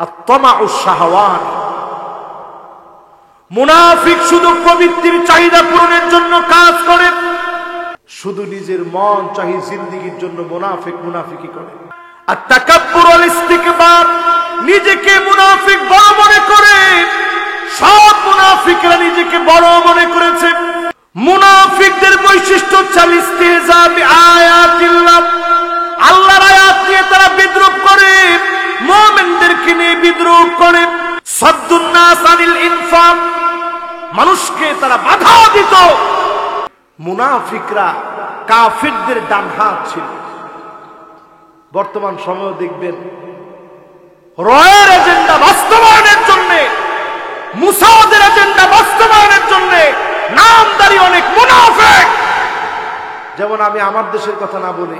আত-তামাউ শাহওয়াত। মুনাফিক শুধু প্রবৃত্তির চাহিদা পূরণের জন্য কাজ করে, শুধু নিজের মন চাহি জিন্দেগীর জন্য মুনাফিকি করে। আর তাকাব্বুর ওয়াল ইস্তিকবার, নিজেকে মুনাফিক বড় মনে করে। সব মুনাফিকরা নিজেকে বড় মনে করেছে। মুনাফিকদের বৈশিষ্ট্য হচ্ছে ইস্তিহজা বিআয়াতিল্লাহ, আল্লাহর আয়াত নিয়ে তারা বিদ্রূপ করে, মুমিনদেরকে নিয়ে বিদ্রূপ করে। সাদ্দুন নাস আনিল ইনফাক, মানুষকে তারা বাধা দিত। মুনাফিকরা কাফিরদের ডান হাত ছিল। বর্তমান সময়ে দেখবেন রয়ের এজেন্ডা বাস্তবায়নের জন্য, মুসাদের এজেন্ডা বাস্তবায়নের জন্য নামদারি অনেক মুনাফিক। যেমন আমি আমার দেশের কথা না বলি,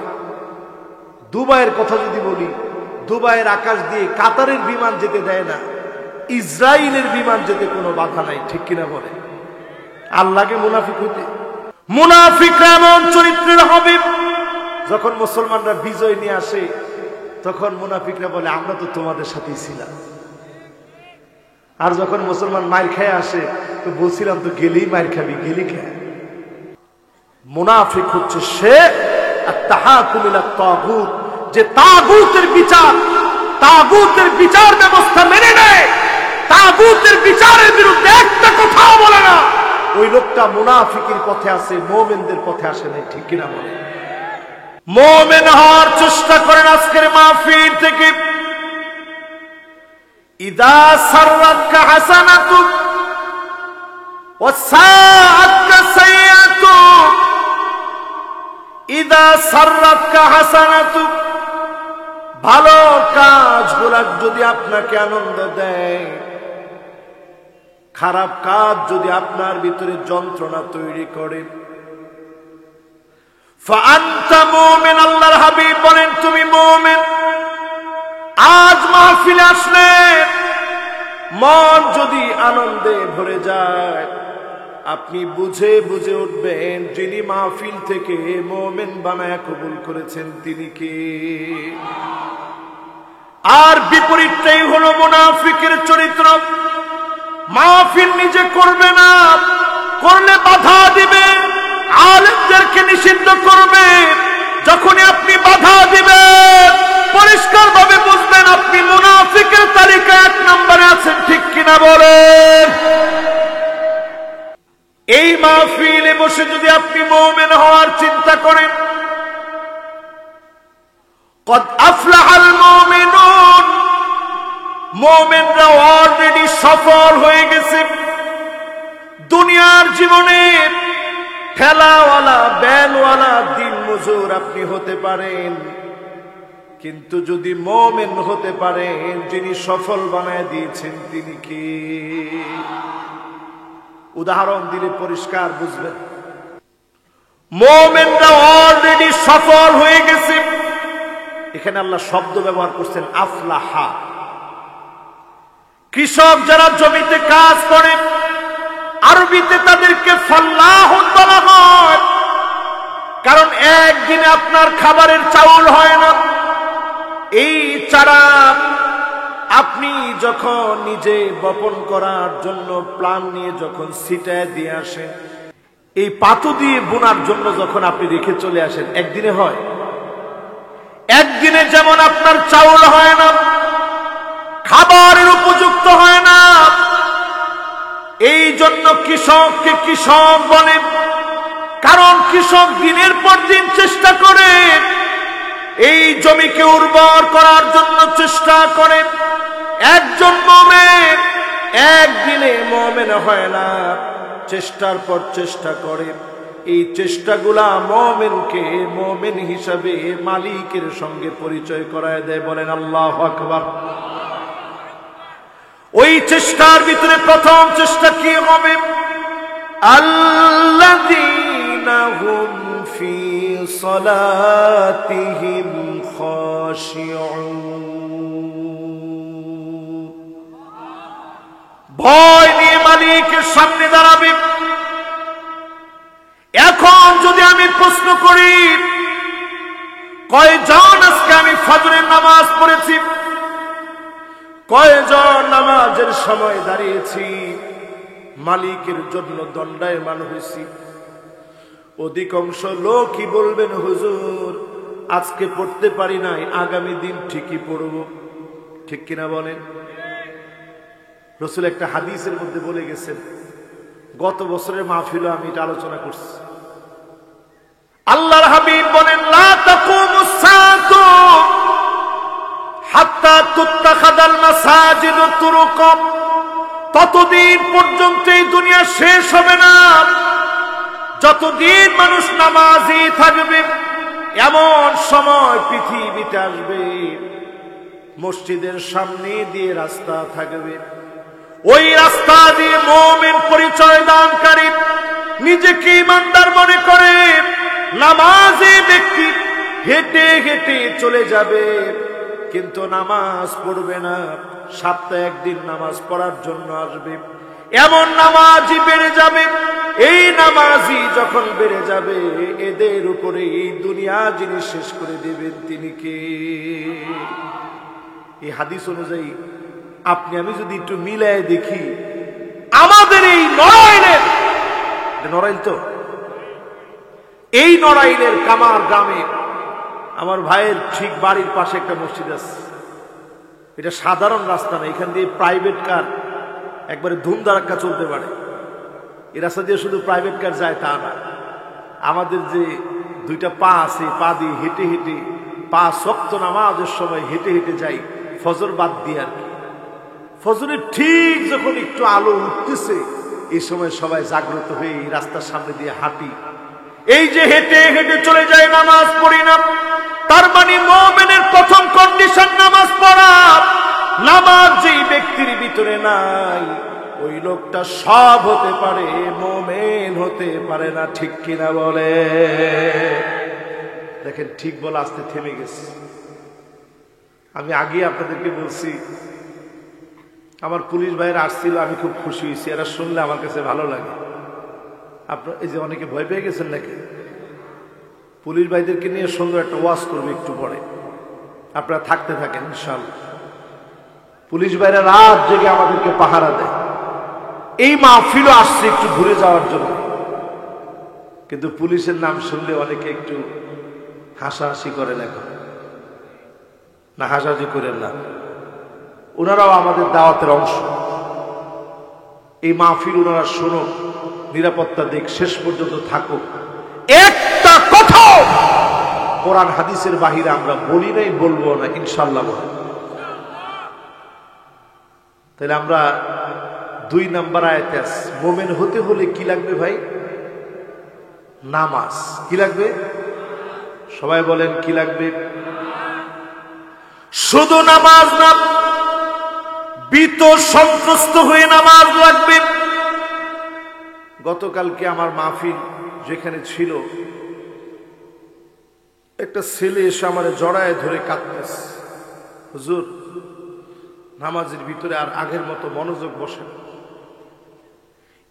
দুবাইয়ের কথা যদি বলি, দুবাইয়ের আকাশ দিয়ে কাতারের বিমান যেতে দেয় না, ইসরায়েলের বিমান যেতে কোনো বাধা নাই, ঠিক কিনা বলে? আল্লাহকে মুনাফিক হইতে। মুনাফিকরা এমন চরিত্রের হবে, যখন মুসলমানরা বিজয় নিয়ে আসে তখন মুনাফিকরা বলে আমরা তো তোমাদের সাথেই ছিলাম। আর যখন মুসলমান মার খেয়ে আসে তো বলছিলাম তো গেলেই মার খাবি, গেলি খেয়ে। মুনাফিক হচ্ছে সে আত-তাহাকুম ইলা তাগুত, যে তাগুতের বিচার ব্যবস্থা মেনে নেয়, তাগুতের বিচারের বিরুদ্ধে একটা কথাও বলে না। ওই লোকটা মুনাফিকের পথে আছে, মুমিনদের পথে আসে না, ঠিক কিনা বলে? মুমিন হওয়ার চেষ্টা করেন আজকের মাহফিল থেকে। ইদা সাররাতকা হাসানাতুক ওয়া সাআতকা সাইয়্যাতুক, ইদা সাররাতকা হাসানাতুক, ভালো কাজগুলো যদি আপনাকে আনন্দ দেয়, খারাপ কাজ যদি আপনার ভিতরে যন্ত্রণা তৈরি করে, ফাআনতা মুমিন, আল্লাহর হাবিব বলেন তুমি মুমিন। আজ মাহফিলে আসলে মন যদি আনন্দে ভরে যায়, আপনি বুঝে বুঝে উঠবেন যিনি মাহফিল থেকে মুমিন বানায়া কবুল করেছেন তিনি কে। আর বিপরীতটাই হলো মুনাফিকের চরিত্র। মাহফিল নিজে করবে না, করলে বাধা দিবে, আলেমদেরকে নিষিদ্ধ করবে। যখনই আপনি বাধা দিবেন, পরিষ্কার ভাবে বুঝবেন আপনি মুনাফিকের তালিকা 1 নম্বরে আছেন, ঠিক কিনা বলেন? এই মাহফিলে বসে যদি আপনি মুমিন হওয়ার চিন্তা করেন, কদ আফলাহাল মুমিনুন, মুমিনরা অলরেডি সফল হয়ে গেছে। দুনিয়ার জীবনে ঠেলাওয়ালা, ব্যানওয়ালা, দিন মজুর আপনি হতে পারেন, কিন্তু যদি মুমিন হতে পারেন, যিনি সফল বানায় দিয়েছেন তিনি কে? উদাহরণ দিলে পরিষ্কার বুঝবেন। মুমিনরা অলরেডি সফল হয়ে গেছে। এখানে আল্লাহ শব্দ ব্যবহার করছেন আফলাহা। কৃষক যারা জমিতে কাজ করে, আরবিতে তাদেরকে ফাল্লাহুন বলা হয়, কারণ একদিনে আপনার খাবারের চাউল হয় না। এই চারা আপনি যখন নিজে বপন করার জন্য প্ল্যান নিয়ে যখন ছিটায় দিয়ে আসেন, এই পাতু দিয়ে বোনার জন্য যখন আপনি রেখে চলে আসেন, একদিনে হয়? একদিনে যেমন আপনার চাউল হয় না, খাবারের উপযুক্ত হয় না। এই জন্য কৃষককে কৃষক বলে, কারণ কৃষক দিনের পর দিন চেষ্টা করে, এই জমিকে উর্বর করার জন্য চেষ্টা করে। একজন মুমিন একদিনে মুমিন হয় না, চেষ্টার পর চেষ্টা করে। এই চেষ্টাগুলা মুমিনকে মুমিন হিসাবে মালিকের সঙ্গে পরিচয় করায় দেয়। বলেন আল্লাহু আকবার। ওই চেষ্টার ভিতরে প্রথম চেষ্টা কি হবে? আল্লাযীনা হুম ফি সালাতিহিম খাশিউন, ভয় নিয়ে মালিকের সামনে দাঁড়াবে। এখন যদি আমি প্রশ্ন করি, কয়জন আজকে আমি ফজরের নামাজ পড়েছি, কয়জন নামাজের সময় দাঁড়িয়েছি, মালিকের জন্য দণ্ডায়মান হয়েছি। অধিকাংশ লোকই বলবেন, হুজুর আজকে পড়তে পারি নাই, আগামী দিন ঠিকই পড়ব। ঠিক কিনা বলেন? রাসূল একটা হাদিসের মধ্যে বলে গেছেন, গত বছরের মাহফিলে আমি এটা আলোচনা করছি। আল্লাহর হাবিব বলেন, লা তাকুমুস সাআতু হাত্তা তুত্তাখাদাল মাসাজিদু তুরুকা। ততদিন পর্যন্ত এই দুনিয়া শেষ হবে না যতদিন মানুষ নামাজি থাকবে। এমন সময় পৃথিবীতে আসবে, মসজিদের সামনে দিয়ে রাস্তা থাকবে, ওই রাস্তা দিয়ে মুমিন পরিচয় দানকারী নিজেকে ইমানদার মনে করে নামাজি ব্যক্তি হেঁটে হেঁটে চলে যাবে, কিন্তু নামাজ পড়বে না। সপ্তাহে একদিন নামাজ পড়ার জন্য আসবে। এমন নামাজি বেড়ে যাবে। এই নামাজি যখন বেড়ে যাবে, এদের উপরে এই দুনিয়া যিনি শেষ করে দেবেন তিনি কে? এই হাদিস অনুযায়ী আপনি আমি যদি একটু মিলায় দেখি, আমাদের এই নড়াইলের, নড়াইল তো, এই নড়াইলের কামার গ্রামে আমার ভাইয়ের ঠিক বাড়ির পাশে একটা মসজিদ আছে। এটা সাধারণ রাস্তা না, এখান দিয়ে প্রাইভেট কার একবারে ধুমধারাক্কা চলতে পারে। এই রাস্তা দিয়ে শুধু প্রাইভেট কার যায় তা না, আমাদের যে দুইটা পা আছে, পা দিয়ে হেঁটে হেঁটে, পা শক্ত নামাজের সময় হেঁটে হেঁটে যাই, ফজর বাদ দিয়ে আর কি। ফজরের ঠিক যখন একটু আলো উঠতেছে, এই সময় সবাই জাগ্রত হয়ে এই রাস্তার সামনে দিয়ে হাঁটি। এই যে হেঁটে হেঁটে চলে যায়, নামাজ পড়ি না, তার মানে মুমিনের প্রথম কন্ডিশন নামাজ পড়া। নামাজ যেই ব্যক্তির ভিতরে নাই, ওই লোকটা সব হতে পারে, মুমিন হতে পারে না। ঠিক কিনা বলে? দেখেন, ঠিক বলা আস্তে থেমে গেছে। আমি আগে আপনাদেরকে বলছি, আমার পুলিশ ভাইয়েরা আসছিল, আমি খুব খুশি হয়েছি। এরা শুনলে আমার কাছে ভালো লাগে। আপনার এই যে অনেকে ভয় পেয়ে গেছেন নাকি? পুলিশ ভাইদেরকে নিয়ে সুন্দর একটা ওয়াজ করবে একটু পরে, আপনারা থাকতে থাকেন ইনশাআল্লাহ। পুলিশ ভাইরা রাত জেগে আমাদেরকে পাহারা দেয়। এই মাহফিলও আসছে একটু ঘুরে যাওয়ার জন্য, কিন্তু পুলিশের নাম শুনলে অনেকে একটু হাসাহাসি করেন। এখন না, হাসাহাসি করেন না, ওনারাও আমাদের দাওয়াতের অংশ। এই মাহফিল ওনারা শুনুক, নিরাপত্তা দিক, শেষ পর্যন্ত থাকুক। একটা কথা কোরআন হাদিসের বাহিরে আমরা বলি নাই, বলবো না ইনশাআল্লাহ। তাহলে আমরা 2 নাম্বার আয়াতে আছি। মুমিন হতে হলে কি লাগবে ভাই? নামাজ। কি লাগবে? সবাই বলেন কি লাগবে? শুধু নামাজ না, ভীত সন্ত্রস্ত হয়ে নামাজ লাগবে। গতকালকে আমার মাহফিল যেখানে ছিল, একটা ছেলে এসে আমার জড়ায় ধরে কাঁদতেছে, হুজুর নামাজের ভিতরে আর আগের মতো মনোযোগ বসে না,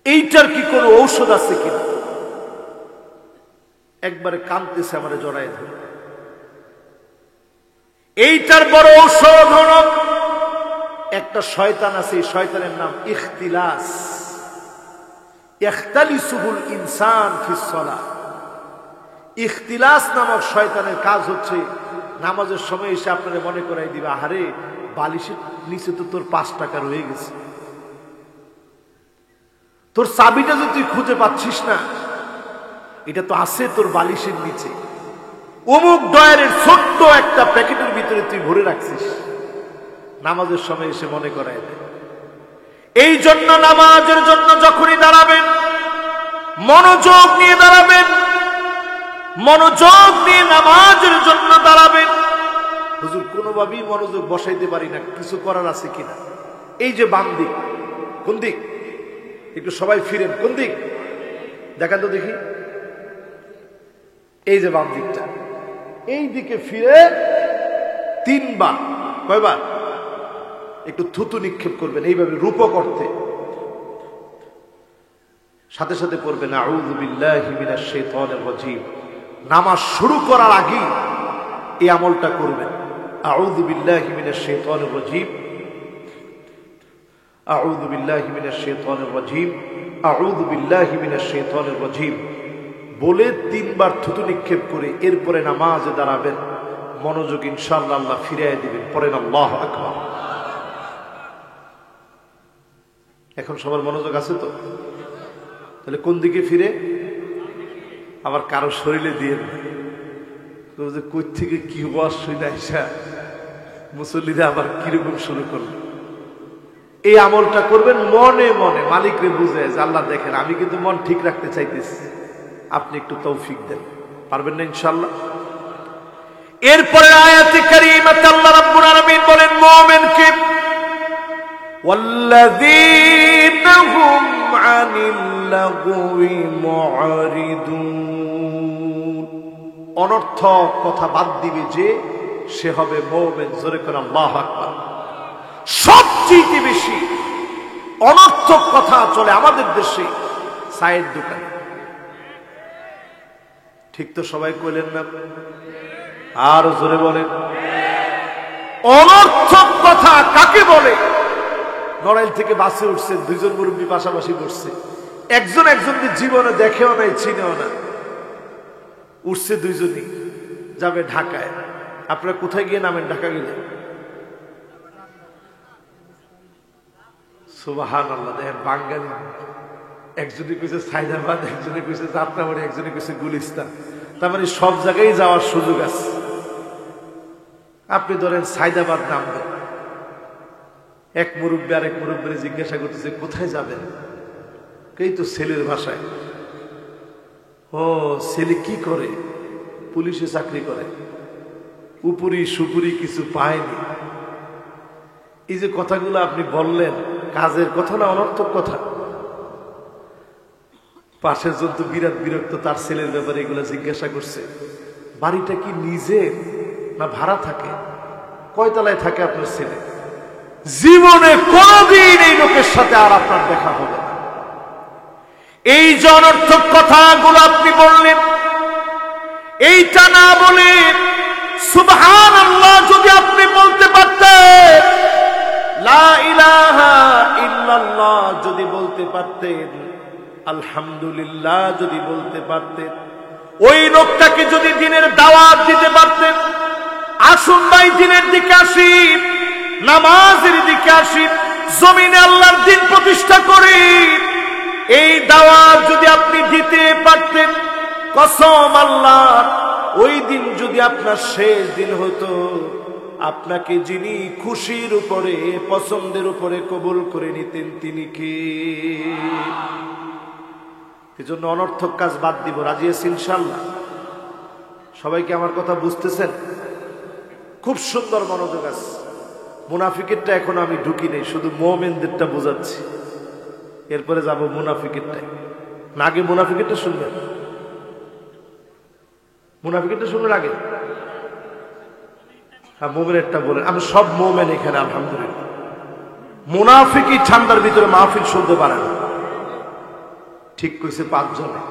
এইটার কি কোনো ঔষধ আছে কিনা? একবারে কাঁদতেছে আমার জড়ায় ধরে। এইটার বড় ঔষধ হলো, একটা শয়তান আছে, এই শয়তানের নাম ইখতিলাস। ইখতালিসুল ইনসান ফিস সালাহ। ইখতিলাস নামক শয়তানের কাজ হচ্ছে নামাজের সময় এসে আপনারা মনে করাই দিবে, আহারে বালিশের নিচে তো তোর 5 টাকা রয়ে গেছে, তোর চাবিটা যদি তুই খুঁজে পাচ্ছিস না, এটা তো আছে তোর বালিশের নিচে, অমুক ডয়ারের ছোট্ট একটা প্যাকেটের ভিতরে তুই ভরে রাখছিস। নামাজের সময় এসে মনে করায় দেয়। এই জন্য নামাজের জন্য যখনই দাঁড়াবেন, মনোযোগ নিয়ে দাঁড়াবেন, মনোযোগ নিয়ে নামাজের জন্য দাঁড়াবেন। হুজুর কোনোভাবেই মনোযোগ বসাইতে পারি না, কিছু করার আছে কিনা? এই যে বাম দিক, কোন দিক? একটু সবাই ফিরেন, কোন দিক দেখান তো দেখি। এই যে বাম দিকটা, এই দিকে ফিরে 3 বার। কয়বার? একটু থুতু নিক্ষেপ করবেন এইভাবে রূপক অর্থে, সাথে সাথে পড়বেন আউযু বিল্লাহি মিনাশ শাইতানির রাজীম। নামাজ শুরু করার আগে এই আমলটা করবেন, আউযু বিল্লাহি মিনাশ শাইতানির রাজীম আউযু বিল্লাহি মিনাশ শাইতানির রাজীম, আউযু বিল্লাহি মিনাশ শাইতানির রাজীম বলে 3 বার থুতু নিক্ষেপ করে এরপরে নামাজে দাঁড়াবেন। মনোযোগ ইনশাআল্লাহ আল্লাহ ফিরিয়ে দিবেন। পড়েন আল্লাহু আকবার। এখন সবার মনোযোগ আছে তো? তাহলে কোন দিকে ফিরে? আবার কারো শরীরে দিয়ে কই থেকে কি ওয়াজ শুনে আইসা মুসল্লিরা আবার কিরকম শুরু করলো। এই আমলটা করবেন মনে মনে, মালিকরে বুঝে যে আল্লাহ দেখেন আমি কিন্তু মন ঠিক রাখতে চাইতেছি, আপনি একটু তৌফিক দেন। পারবেন না ইনশাআল্লাহ? এরপরে আয়াতে কারীমাতে আল্লাহ রাব্বুল আলামিন বলেন মুমিনকে ওয়াল্লাযীনা হুম আনিল লাগwi মুআরিদুন, অনর্থক কথা বাদ দিবে যে সে হবে মুমিন। জোরে করে আল্লাহু আকবার। সবচেয়ে বেশি অনর্থক কথা চলে আমাদের দেশে চায়ের দোকানে। ঠিক তো সবাই কইলেন না? আর জোরে বলেন। অনর্থক কথা কাকে বলে? নড়াইল থেকে বাসে উঠছে, 2 জন মুরব্বী পাশাপাশি বসছে, একজন একজনকে জীবনে দেখেও নাই, চিনেও না, উঠছে 2 জনই, যাবে ঢাকায়। আপনারা কোথায় গিয়ে নামেন? ঢাকা গেলে সুবহানাল্লাহ। দেখেন বাঙালি, একজনে কইছে সাইদাবাদ, একজনে কইছে যাত্রাবাড়ি, একজনে কইছে গুলিস্তান। তার মানে সব জায়গায় যাওয়ার সুযোগ আছে। আপনি ধরেন সাইদাবাদ নামবেন, এক মুরব্বী আরেক মুরব্বীরে জিজ্ঞাসা করতেছে কোথায় যাবেন? এই তো ছেলের ভাষায়। ও ছেলে কি করে? পুলিশে চাকরি করে, উপরি সুপুরি কিছু পায়নি। এই যে কথাগুলো আপনি বললেন, কাজের কথা না অনর্থক কথা? পাশের জন তো বিরাট বিরক্ত, তার ছেলের ব্যাপারে এগুলো জিজ্ঞাসা করছে। বাড়িটা কি নিজের না ভাড়া থাকে? কয়তলায় থাকে আপনার ছেলে? জীবনে কোনদিন এই লোকের সাথে আর আপনার দেখা হবে না। এই যে অনর্থক কথাগুলো আপনি বললেন, এইটা না বলে সুবহানাল্লাহ যদি আপনি বলতে পারতেন, লা ইলাহা ইল্লাল্লাহ যদি বলতে পারতেন, আলহামদুলিল্লাহ যদি বলতে পারতেন, ওই লোকটাকে যদি দিনের দাওয়াত দিতে পারতেন, আসুন ভাই দিনের দিকে আসি, নামাজের দিকে আসি, জমিনে আল্লাহর দ্বীন প্রতিষ্ঠা করি, এই দাওয়াত যদি আপনি দিতে পারতেন, কসম আল্লাহ, ওই দিন যদি আপনার শেষ দিন হতো, আপনাকে যিনি খুশির উপরে পছন্দের উপরে কবুল করে নিতেন তিনি কে? এজন্য অনর্থক কাজ বাদ দিব। রাজি আছি ইনশাআল্লাহ? সবাইকে আমার কথা বুঝতেছেন? খুব সুন্দর মনোযোগ আছে। মুনাফিকেরটা এখন আমি ঢুকি নেই, শুধু মুমিনদেরটা বোঝাচ্ছি। এরপরে যাব মুনাফিকেরটাই। না আগে মুনাফিকেরটা শুনবেন? মুনাফিকেরটা শুনবেন আগে? হ্যাঁ মুমিনেরটা বলেন। আমি সব মুমিন এখানে আলহামদুলিল্লাহ। মুনাফিকই ঠান্ডার ভিতরে মাহফিল শুনতে পারে না। ঠিক কইছে 5 জনে,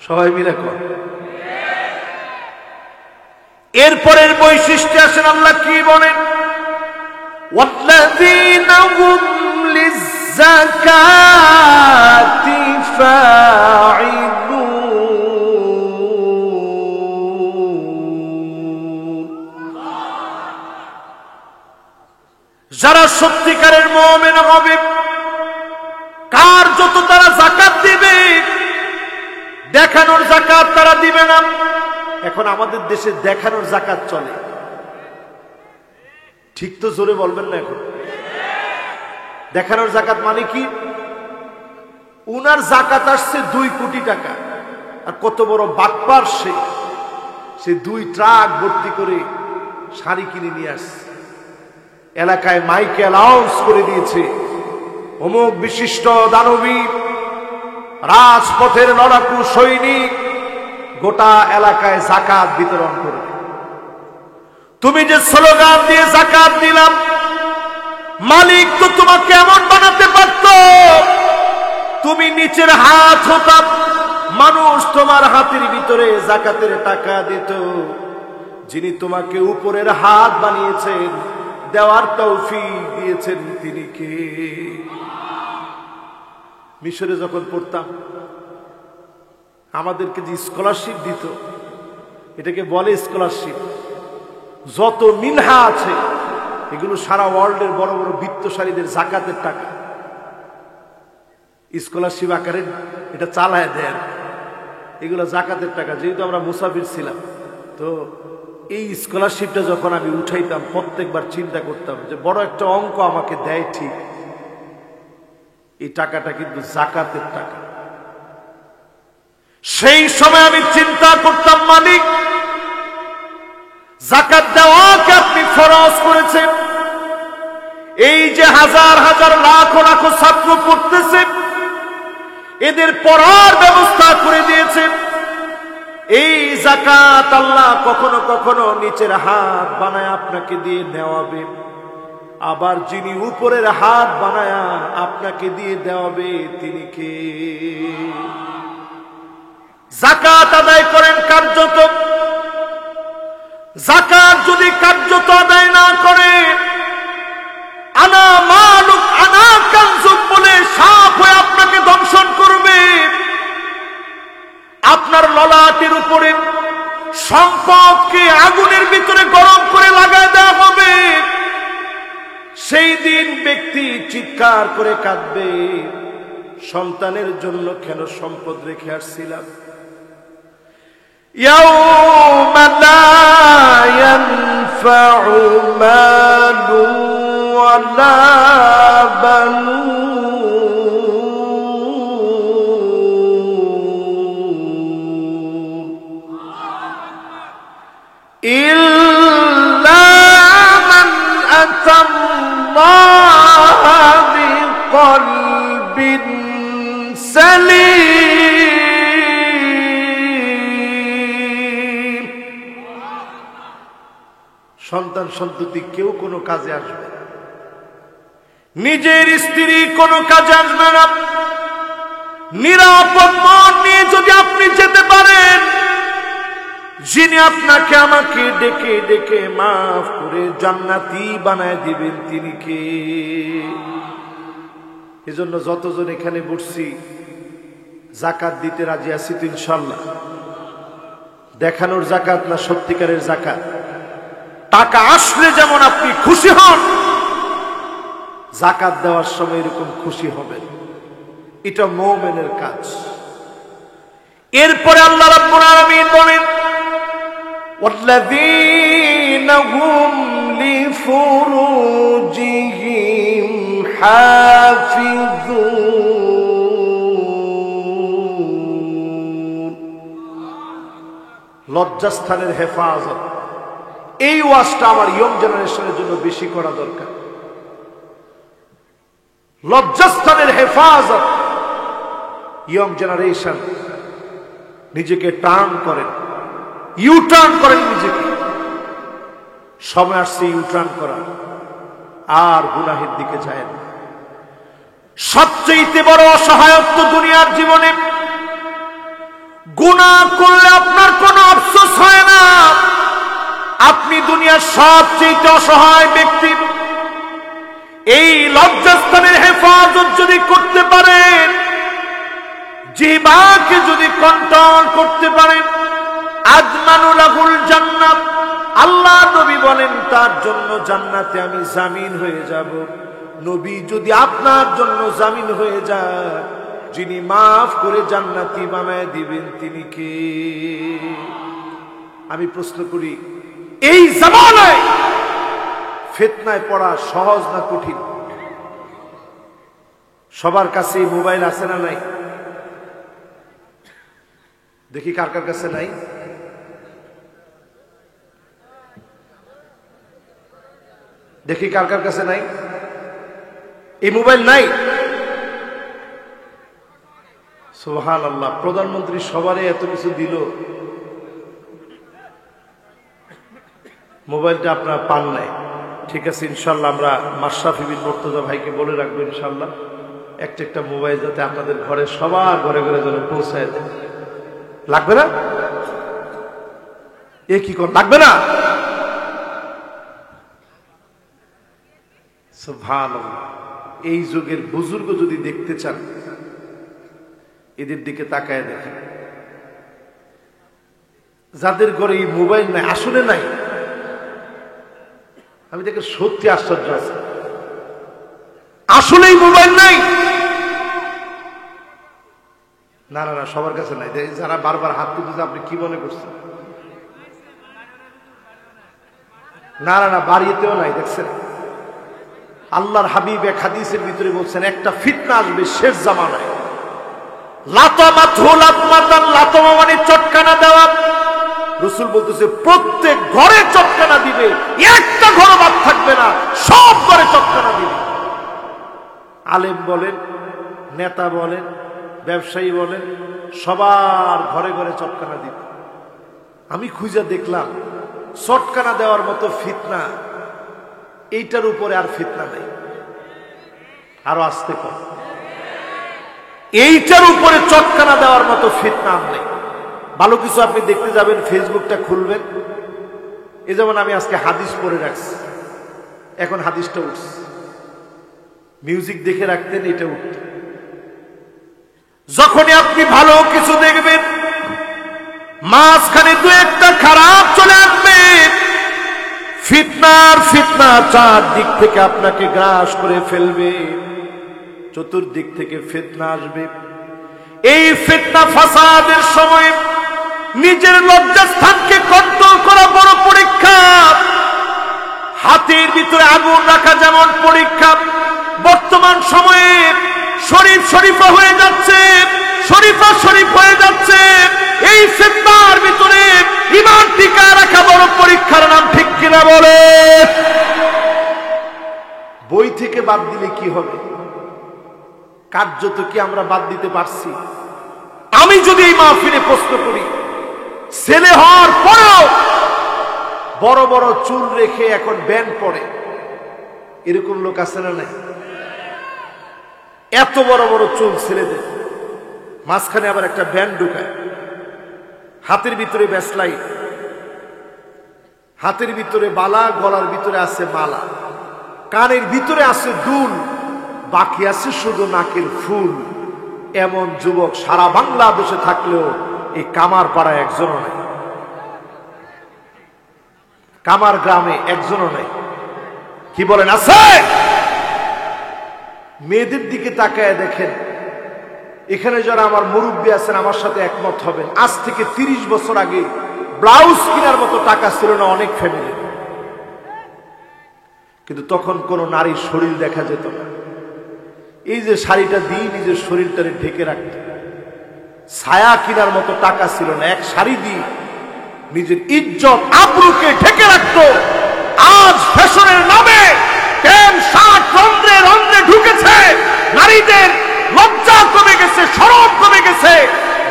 সবাই মিলে কর। এরপরের বৈশিষ্ট্য আসেন আল্লাহ কি বলেন? ওয়াল্লাযীনা হুম লিয-যাকাতি ফাঈলুন, যারা সত্যিকারের মুমিন হবে, কার যত তারা যাকাত দিবে, দেখানোর যাকাত তারা দিবে না। এখন আমাদের দেশে দেখানোর যাকাত চলে, ঠিক তো? জোরে বলবেন না? এখন দেখানোর যাকাত মানে কি? উনার যাকাত আসছে 2 কোটি টাকা, আর কত বড় বাটপার সে 2 ট্রাক ভর্তি করে শাড়ি কিনে নিয়ে আসছে, এলাকায় মাইকে অ্যানাউন্স করে দিয়েছে অমুক বিশিষ্ট দানবীর, রাজপথের লড়াকু সৈনিক গোটা এলাকায় যাকাত বিতরণ করবে। তুমি যে স্লোগান দিয়ে যাকাত দিলাম, মালিক তো তোমাকে এমন বানাতে পারত, তুমি নিচের হাত হতাম, মানুষ তোমার হাতের ভিতরে যাকাতের টাকা দিত। যিনি তোমাকে উপরের হাত বানিয়েছেন, দেওয়ার তৌফিক দিয়েছেন তিনি কে? মিশরে যখন পড়তাম আমাদেরকে যে স্কলারশিপ দিত, এটাকে বলে স্কলারশিপ। যত মিনহা আছে এগুলো সারা ওয়ার্ল্ডের বড় বড় বিত্তশালীদের জাকাতের টাকা, স্কলারশিপ আকারে এটা চালায় দেয়। এগুলো জাকাতের টাকা। যেহেতু আমরা মুসাফির ছিলাম, তো এই স্কলারশিপটা যখন আমি উঠাইতাম প্রত্যেকবার চিন্তা করতাম যে বড় একটা অঙ্ক আমাকে দেয়, ঠিক এই টাকাটা কিন্তু জাকাতের টাকা। সেই সময় আমি চিন্তা করতাম, মালিক যাকাত দেওয়াকে আপনি ফরজ করেছেন, এই যে হাজার হাজার লাখ লাখ ছাত্র পড়তেছে এদের পড়ার ব্যবস্থা করে দিয়েছেন। এই যাকাত আল্লাহ কখনো কখনো নিচের হাত বানায় আপনাকে দিয়ে নেওয়াবে, আবার যিনি উপরের হাত বানায় আপনাকে দিয়ে দেওয়াবে তিনি কে? যাকাত আদায় করেন কার্যত, যাকাত যদি কার্যত আদায় না করে আনা মালুক আনা কানজুক বলে সাপ হয়ে আপনাকে দংশন করবে। আপনার ললাটের উপরে সম্পদকে আগুনের ভিতরে গরম করে লাগায় দেওয়া হবে। সেই দিন ব্যক্তি চিৎকার করে কাঁদবে, সন্তানের জন্য কেন সম্পদ রেখে আসছিলাম। ইয়াউমা লা ইয়ানফাউ মালু ওয়ালা বানুন ইল্লা মান আতাল্লাহা বিকলবিন সালিম। সন্তান সন্ততি কেউ কোনো কাজে আসবে না, নিজের স্ত্রী কোনো কাজে আসবে না। নিরাপদ মন নিয়ে যদি আপনি যেতে পারেন, যিনি আপনাকে আমাকে ডেকে ডেকে মাফ করে জান্নাতি বানায় দিবেন তিনি কে? এজন্য যতজন এখানে বসছি যাকাত দিতে রাজি আছি তো ইনশাআল্লাহ। দেখানোর যাকাত না সত্যিকারের যাকাত। টাকা আসলে যেমন আপনি খুশি হন, যাকাত দেওয়ার সময় এরকম খুশি হবেন, এটা মুমিনের কাজ। এরপরে আল্লাহ রাব্বুল আলামিন বলেন ওয়াল্লাযীনা হুম লিফুরুজিহিম হাফিজুন। লজ্জাস্থানের হেফাজত, এই ওয়াজটা আমার ইয়ং জেনারেশনের জন্য বেশি করা দরকার। লজ্জাস্থানের হেফাজত, ইয়ং জেনারেশন নিজেকে টার্ন করেন, ইউটার্ন করেন নিজেকে। সময় আসছে ইউটার্ন করা, আর গুনাহের দিকে যায় না। সবচেয়ে বড় অসহায়ত্ব দুনিয়ার জীবনে, গুনাহ করলে আপনার কোনো আফসোস হয় না। আপনি দুনিয়ার সবচেয়ে অসহায় ব্যক্তি। এই লজ্জাস্থানের হেফাজত যদি করতে পারেন, জিহ্বাকে যদি কন্ট্রোল করতে পারেন, আযমানু লাহুল জান্নাত, আল্লাহ নবী বলেন তার জন্য জান্নাতে আমি জামিন হয়ে যাব। নবী যদি আপনার জন্য জামিন হয়ে যায়, যিনি মাফ করে জান্নাতি বানায় দিবেন তিনি কে? আমি প্রশ্ন করি, এই জামানায় ফিতনায় পড়া সহজ না কঠিন? সবার কাছে মোবাইল আছে না নাই? দেখি কার কার কাছে নাই। দেখি কার কার কাছে নাই। এই মোবাইল নাই? সুবহানাল্লাহ। প্রধানমন্ত্রী সবারই এত কিছু দিল, মোবাইলটা আপনারা পান নাই। ঠিক আছে, ইনশাল্লাহ আমরা মাশরাফি বিন মুর্তজা ভাইকে বলে রাখবো, ইনশাল্লাহ একটা একটা মোবাইল যাতে আপনাদের ঘরে সবার ঘরে ঘরে যেন পৌঁছায় দেয়। লাগবে না? এ কি কর লাগবে না? সুবহানাল্লাহ। এই যুগের বুজুর্গ যদি দেখতে চান, এদের দিকে তাকায় দেখেন। যাদের ঘরে এই মোবাইল নাই, আসলে নাই, আমি দেখে সত্যি আশ্চর্য আছে, আসলেই মোবাইল নাই। না না না, সবার কাছে নাই। যারা বারবার হাত তুলতেছে, আপনি কি মনে করছেন? না না না, বাড়িতেও নাই, দেখছেন? আল্লাহর হাবিব এক হাদিসের ভিতরে বলছেন, একটা ফিতনা আসবে শেষ জামানায়। লাতমা মানে চটকানা দেওয়া। রাসূল বলতেছে প্রত্যেক ঘরে চটকানা দিবে, একটা ঘর বাদ থাকবে না, সব ঘরে চটকানা দিবে। আলেম বলেন, নেতা বলেন, ব্যবসায়ী বলেন, সবার ঘরে ঘরে চটকানা দিবে। আমি খুঁজে দেখলাম চটকানা দেওয়ার মতো ফিতনা এইটার উপরে আর ফিতনা নেই। আরো আসতে কর, এইটার উপরে চটকানা দেওয়ার মতো ফিতনা নেই। ভালো কিছু আপনি দেখতে যাবেন, ফেসবুকটা খুলবেন, এই যেমন আমি আজকে হাদিস পড়ে রাখছি, এখন হাদিসটা উঠছে, মিউজিক দেখে রাখতেন, এটা উঠত। যখনই আপনি ভালো কিছু দেখবেন, মাঝখানে দু একটা খারাপ চলে আসবে। ফিতনা চারদিক থেকে আপনাকে গ্রাস করে ফেলবে, চতুর্দিক থেকে ফিতনা আসবে। এই ফিতনা ফাসাদের সময় নিজের লজ্জাস্থানকে কন্ট্রোল করা বড় পরীক্ষা। হাতের ভিতরে আগুন রাখা যেমন পরীক্ষা, বর্তমান সময়ে শরীফা হয়ে যাচ্ছে, শরীফ হয়ে যাচ্ছে। এই ফিতনার ভিতরে ঈমান টিকা রাখা বড় পরীক্ষার নাম, ঠিক কিনা বলে? বই থেকে বাদ দিলে কি হবে? কার্যত কি আমরা বাদ দিতে পারছি? আমি যদি এই মাহফিলে প্রশ্ন করি, ছেলে হওয়ার পরেও বড় বড় চুল রেখে এখন ব্যান্ড পরে, এরকম লোক আছে না নাই? এত বড় বড় চুল ছেলেদের, মাঝখানে আবার একটা ব্যান্ড ঢুকায়, হাতের ভিতরে ব্যাসলাই, হাতের ভিতরে বালা, গলার ভিতরে আছে মালা, কানের ভিতরে আছে দুল, বাকি আছে শুধু নাকের ফুল। এমন যুবক সারা বাংলাদেশে থাকলেও এই কামার পাড়ায় একজনও নাই, কামার গ্রামে একজনও নাই। কি বলেন, আছে? মেয়েদের দিকে তাকায় দেখেন, এখানে যারা আমার মুরব্বী আছেন আমার সাথে একমত হবেন, আজ থেকে 30 বছর আগে ব্লাউজ কেনার মতো টাকা ছিল না অনেক ফ্যামিলি, কিন্তু তখন কোন নারীর শরীর দেখা যেত না। এই যে শাড়িটা দিয়ে নিজের শরীরটারে ঢেকে রাখত, ছায়া কেনার মতো টাকা ছিল না, এক শাড়ি দিয়ে নিজের ইজ্জত আবরুকে ঢেকে রাখত। আজ ফ্যাশনের নামে প্যান্ট শার্ট রন্ধ্রে রন্ধ্রে ঢুকেছে, নারীদের লজ্জা কমে গেছে, শরম কমে গেছে।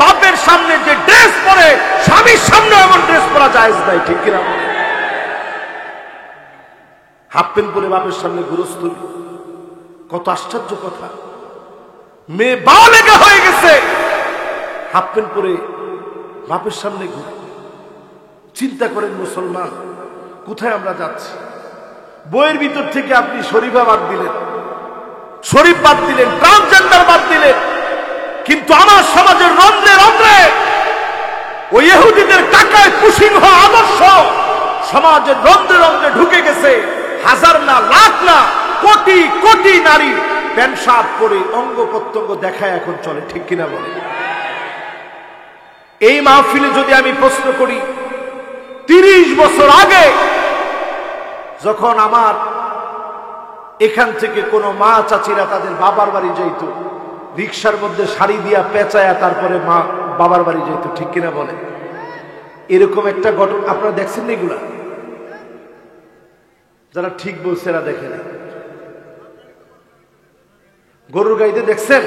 বাপের সামনে যে ড্রেস পরে, স্বামীর সামনে এমন ড্রেস পরা জায়েজ নাই, ঠিক কিনা? হাফ প্যান্ট পরে বাপের সামনে গুরুস্তুলি, কত আশ্চর্য কথা। মেয়ে বালেগা হয়ে গেছে, হাফ প্যান্ট পরে বাপের সামনে ঘুরে। চিন্তা করেন মুসলমান, কোথায় আমরা যাচ্ছি? বইয়ের ভিতর থেকে আপনি শরীফা বাদ দিলেন, শরীফ বাদ দিলেন, ট্রান্সজেন্ডার বাদ দিলেন, কিন্তু আমার সমাজের রন্ধ্রে রন্ধ্রে ওই ইহুদিদের টাকায় পুশিং হওয়া আদর্শ সমাজের রন্ধ্রে রন্ধ্রে ঢুকে গেছে। হাজার না, লাখ না, কোটি কোটি নারী প্যান্ট শার্ট পরে অঙ্গ প্রত্যঙ্গ দেখায় এখন চলে, ঠিক কিনা বলে? এই মাহফিলে যদি আমি প্রশ্ন করি, 30 বছর আগে যখন আমার এখান থেকে কোনো মা চাচিরা তাদের বাবার বাড়ি যাইত, রিক্সার মধ্যে শাড়ি দিয়া পেঁচায়া তারপরে মা বাবার বাড়ি যাইত, ঠিক কিনা বলে? এরকম একটা ঘটনা আপনারা দেখছেন? এগুলা যারা ঠিক বলছে এরা দেখে না। গরুর গাইতে দেখছেন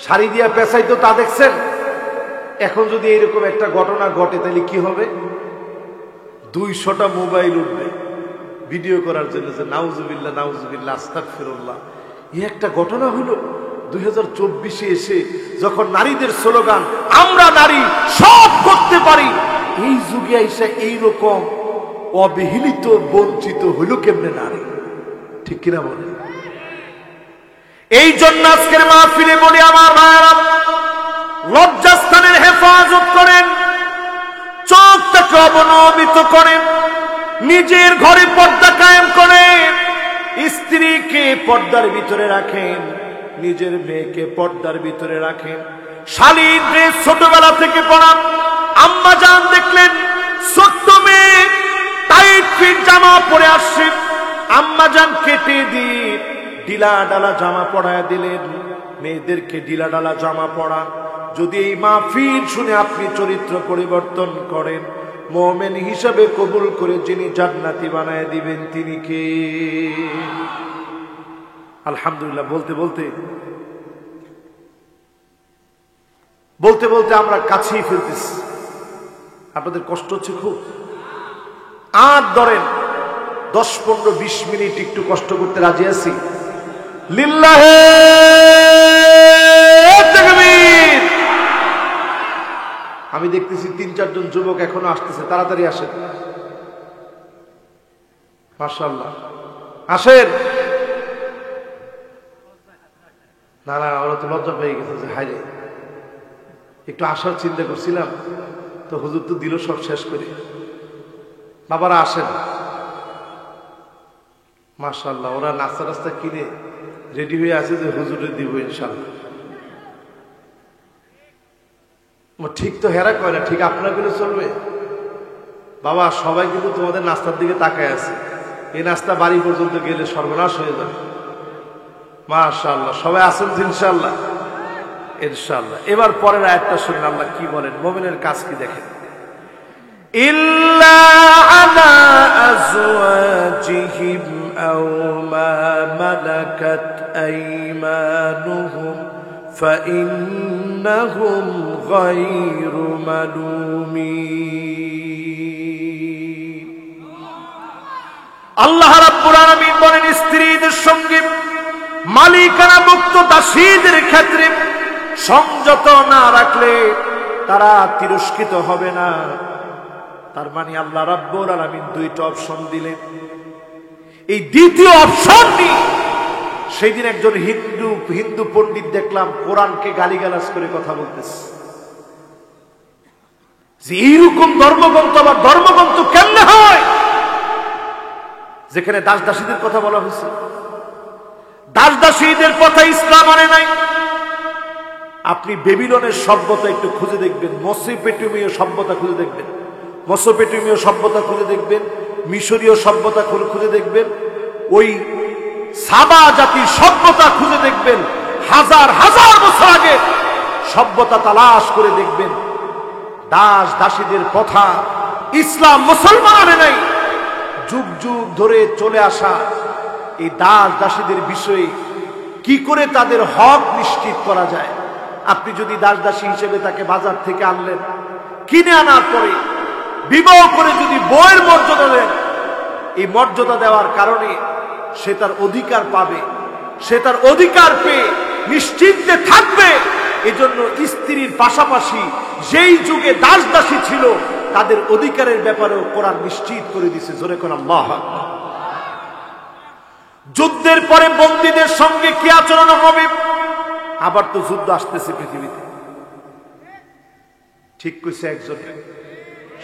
শাড়ি দিয়া পেঁচাইতো, তা দেখছেন? এখন যদি এরকম একটা ঘটনা ঘটে তাহলে কি হবে? 200টা মোবাইল উঠবে ভিডিও করার জন্য, যে নাউজুবিল্লাহ নাউজুবিল্লাহ আস্তাগফিরুল্লাহ। এই একটা ঘটনা হলো 2024-এ এসে যখন নারীদের স্লোগান আমরা নারী সব করতে পারি, এই যুগে এসে এইরকম অবহেলিত বঞ্চিত হইল কেমনে নারী? ঠিক কিনা বলে? এই জন্য আজকের মাহফিলে বলি আমার ভাইরা, লজ্জাস্থানের হেফাজত করেন, চোখটাকে অবনমিত করেন, নিজের ঘরে পর্দা কায়েম করেন, স্ত্রীকে পর্দার ভিতরে রাখেন, নিজের মেয়েকে পর্দার ভিতরে রাখেন। শালীর ড্রেস ছোটবেলা থেকে পরা, আম্মা জান দেখলেন ছোট্ট মেয়ে টাইট ফিট জামা পরে আসছে, আম্মা জান কেটে দিয়ে ঢিলা ডালা জামা পরায় দিলেন। মেয়েদেরকে ঢিলা ডালা জামা পরা, যদি এই মাহফিল শুনে আপনি চরিত্র পরিবর্তন করেন, মুমিন হিসাবে কবুল করে যিনি জান্নাতি বানায় দিবেন তিনি কে? আলহামদুলিল্লাহ। বলতে বলতে আমরা কাছেই ফেলতেছি। আপনাদের কষ্ট হচ্ছে খুব? আর ধরেন 10, 15, 20 মিনিট একটু কষ্ট করতে রাজি আছি। লিল্লাহে তাকবীর। আমি দেখতেছি 3-4 জন যুবক এখনো আসতেছে, তাড়াতাড়ি আসেন। মাশাআল্লাহ, আসেন। না ওরা তো লজ্জা পেয়ে গেছে যে হায় রে, একটু আসার চিন্তা করছিলাম তো হুজুর তো দিল সব শেষ করে। বাবারা আসেন। মাশাআল্লাহ, ওরা নাস্তা রাস্তা কিনে রেডি হয়ে আছে যে হুজুরে দিব ইনশাআল্লাহ। ঠিক তো হেরা কয় না, ঠিক আপনার গুলো চলবে বাবা। সবাই কিন্তু তোমাদের নাস্তার দিকে তাকায় আছে। এই নাস্তা বাড়ি পর্যন্ত গেলে সর্বনাশ হয়ে যাবে। মাশাআল্লাহ, সবাই আছেন ইনশাআল্লাহ? ইনশাআল্লাহ। এবার পরের আয়াতটা শুনুন, আল্লাহ কি বলেন, মুমিনের কাজ কি দেখেন। ইল্লা আলা আজওয়াজিহিম আও মা মালাকাত আইমানুহুম ফাইন্নাহুম গায়রু মালুমিন। আল্লাহ রাব্বুল আলামিন বলেন, স্ত্রীদের সঙ্গে মালিকানা মুক্ত দাসীদের ক্ষেত্রে সংযত না রাখলে তারা তিরস্কৃত হবে না। তার মানে আল্লাহ রাব্বুল আলামিন 2টা অপশন দিলেন। এই দ্বিতীয় অপশনটি সেই দিন একজন হিন্দু পণ্ডিত দেখলাম কোরআনকে গালিগালাজ করে কথা বলতেছে যে এইরকম ধর্মগ্রন্থ আবার ধর্মগ্রন্থ কেমনে হয় যেখানে দাস দাসীদের কথা বলা হয়েছে। দাস দাসীদের কথা ইসলাম মানে নাই। আপনি বেবিলনের সভ্যতা একটু খুঁজে দেখবেন, মেসোপটেমীয় সভ্যতা খুঁজে দেখবেন, মিশরীয় সভ্যতা খুঁজে দেখবেন, ওই সাবা জাতির সভ্যতা খুঁজে দেখবেন, হাজার হাজার বছর আগে সভ্যতা তালাশ করে দেখবেন। দাস দাসীদের কথা ইসলাম মুসলমান আনে নাই। যুগ যুগ ধরে চলে আসা এই দাস দাসীদের বিষয়ে কি করে তাদের হক নিশ্চিত করা যায়। আপনি যদি দাস দাসী হিসেবে তাকে বাজার থেকে আনলেন, কিনে আনার পরে বিবাহ করে যদি বউয়ের মর্যাদা দেন, এই মর্যাদা দেওয়ার কারণে সে তার অধিকার পাবে, সে তার অধিকার পেয়ে নিশ্চিন্তে থাকবে। এজন্য স্ত্রীর পাশাপাশি যেই যুগে দাস দাসী ছিল তাদের অধিকারের ব্যাপারেও কোরআন নিশ্চিত করে দিয়েছে। জোরে কোন আল্লাহু আকবার। যুদ্ধের পরে বন্দীদের সঙ্গে কি আচরণ হবে? আবার তো যুদ্ধ আসতেছে পৃথিবীতে। ঠিক কইছে একজন,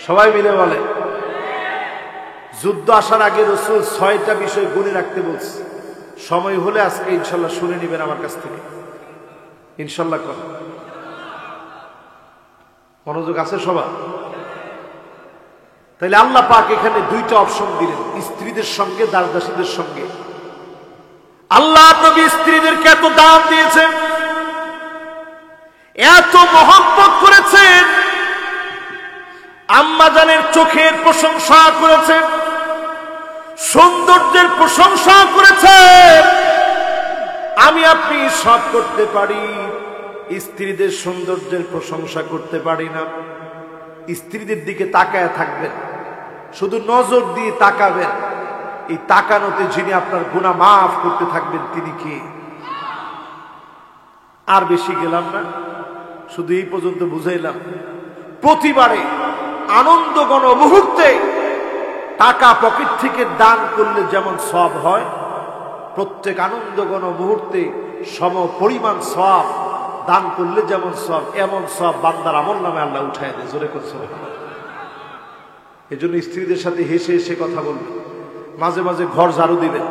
সবাই মিলে বলে। যুদ্ধ আসার আগে রাসূল 6টা বিষয় গুণে রাখতে বলছে। সময় হলে আজকে ইনশাল্লাহ শুনে নেবেন আমার কাছ থেকে। ইনশাল্লাহ কর, মনোযোগ আছে সবার? তাহলে আল্লাহ পাক এখানে 2টা অপশন দিলেন, স্ত্রীদের সঙ্গে দাস দাসীদের সঙ্গে। আল্লাহ নবী স্ত্রীদেরকে এত দাম দিয়েছেন, এত মহব্বত করেছেন, আম্মা জানের চোখের প্রশংসা করেছেন, সৌন্দর্যের প্রশংসা করেছেন। আমি আপনি সব করতে পারি, স্ত্রীদের সৌন্দর্যের প্রশংসা করতে পারি না। স্ত্রীদের দিকে তাকায় থাকবেন, শুধু নজর দিয়ে তাকাবেন। এই তাকানোতে যিনি আপনার গুনাহ মাফ করতে থাকবেন তিনি কে? আর বেশি গেলাম না, শুধু এই পর্যন্ত বুঝাইলাম। প্রতিবারে আনন্দগণ মুহূর্তে টাকা পকেট থেকে দান করলে যেমন সব হয়, প্রত্যেক আনন্দঘন মুহূর্তে সম পরিমাণ সওয়াব দান করলে যেমন সওয়াব, এমন সওয়াব বান্দার আমল নামে আল্লাহ উঠায় দেয়। জোরে করে সুবহানাল্লাহ। এই জন্য স্ত্রীদের সাথে হেসে হেসে কথা বলবেন, মাঝে মাঝে ঘর ঝাড়ু দিবেন।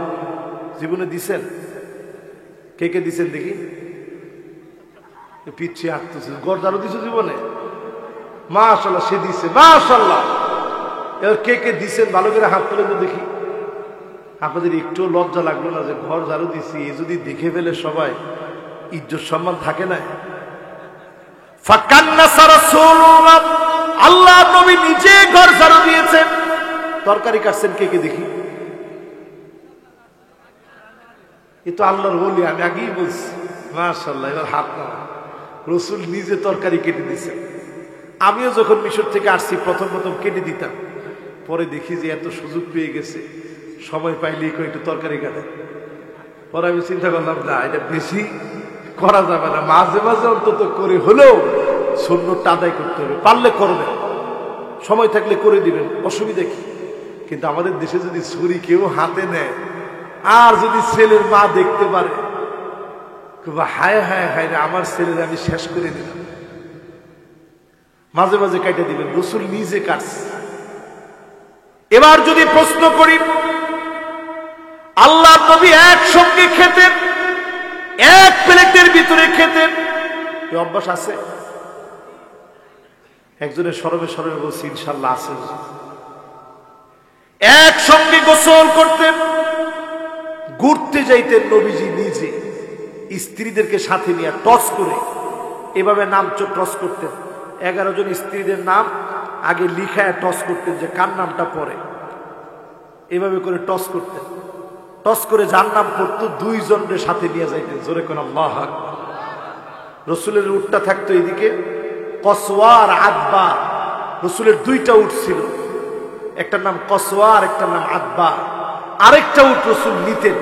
জীবনে দিছেন? কে কে দিছেন দেখি? পিছিয়ে হাঁটতেছে। ঘর ঝাড়ু দিছো জীবনে? মাশাআল্লাহ, সে দিছে, মাশাআল্লাহ। এবার কে কে দিছেন ভালো করে হাত তুলে তো দেখি। আপনাদের একটু লজ্জা লাগলো না যে ঘর ঝাড়ু দিছি? এ যদি দেখে ফেলে সবাই, ইজ্জত সম্মান থাকে না? ফাকান্নাসা রাসূলুল্লাহ, আল্লাহ নবী নিজে ঘর ঝাড়ু দিয়েছেন। তরকারি কাটছেন কে কে দেখি? এ তো আল্লাহর ওলি, আমি আগেই বলছি। মাশাআল্লাহ, এবার হাত না। রাসূল নিজে তরকারি কেটে দিয়েছেন। আমিও যখন মিশর থেকে আসছি প্রথম প্রথম কেটে দিতাম, পরে দেখি যে এত সুযোগ পেয়ে গেছে, সময় পাইলেই একটু তরকারি কাটে। পরে আমি চিন্তা করলাম, না, এটা বেশি করা যাবে না, মাঝে মাঝে অন্তত করে হলেও সুন্নতটা আদায় করতে হবে। পারলে করবেন, সময় থাকলে করে দিবেন, অসুবিধা কি? কিন্তু আমাদের দেশে যদি ছুরি কেউ হাতে নেয় আর যদি ছেলের মা দেখতে পারে, হায় হায় হায় রে, আমার ছেলের আমি শেষ করে দিলাম। মাঝে মাঝে কাটে দিবেন, রাসূল নিজে কাটছে। এবার যদি প্রশ্ন করি, আল্লাহ নবী একসঙ্গে খেতেন, এক প্লেটের ভিতরে খেতেন, এই অভ্যাস আছে? একজনের সরবে সরবে বলছি, ইনশাআল্লাহ আছে। একসঙ্গে গোসল করতেন, ঘুরতে যাইতেন নবীজি নিজে, স্ত্রীদেরকে সাথে নিয়ে টস করে এভাবে নাম টস করতেন। 11 জন স্ত্রীদের নাম আগে লিখায় টস করতেন যে কার নামটা পড়ে, এভাবে করে টস করতেন। টস করে যার নাম পড়তো 2 জনের সাথে নিয়ে যাইতেন। জোরে কোন আল্লাহু আকবার। রাসূলের উটটা থাকতো এদিকে, কসওয়ার আদবা। রাসূলের 2টা উট ছিল, একটার নাম কসওয়ার, একটার নাম আদবা। আরেকটা উট রাসূল নিতেন।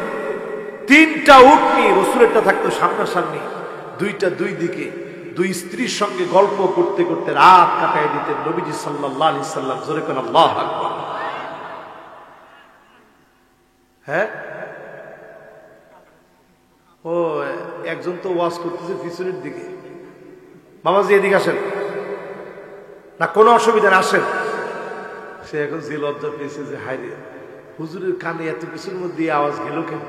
3টা উট নিয়ে রাসূলেরটা থাকতো সামনাসামনি, 2টা 2 দিকে। 2 স্ত্রীর সঙ্গে গল্প করতে করতে রাত কাটায় দিতেন নবীজি সাল্লাল্লাহু আলাইহি সাল্লাম। জোরে কোন আল্লাহু আকবার। হ্যাঁ, ও একজন তো ওয়াজ করতেছে পিছনের দিকে। বাবাজি এদিকে আসেন না, কোনো অসুবিধা না, আসেন। সে এখন যে লজ্জা পেয়েছে যে হায় রে, হুজুরের কানে এত কিছুর মধ্যে আওয়াজ গেল কেন?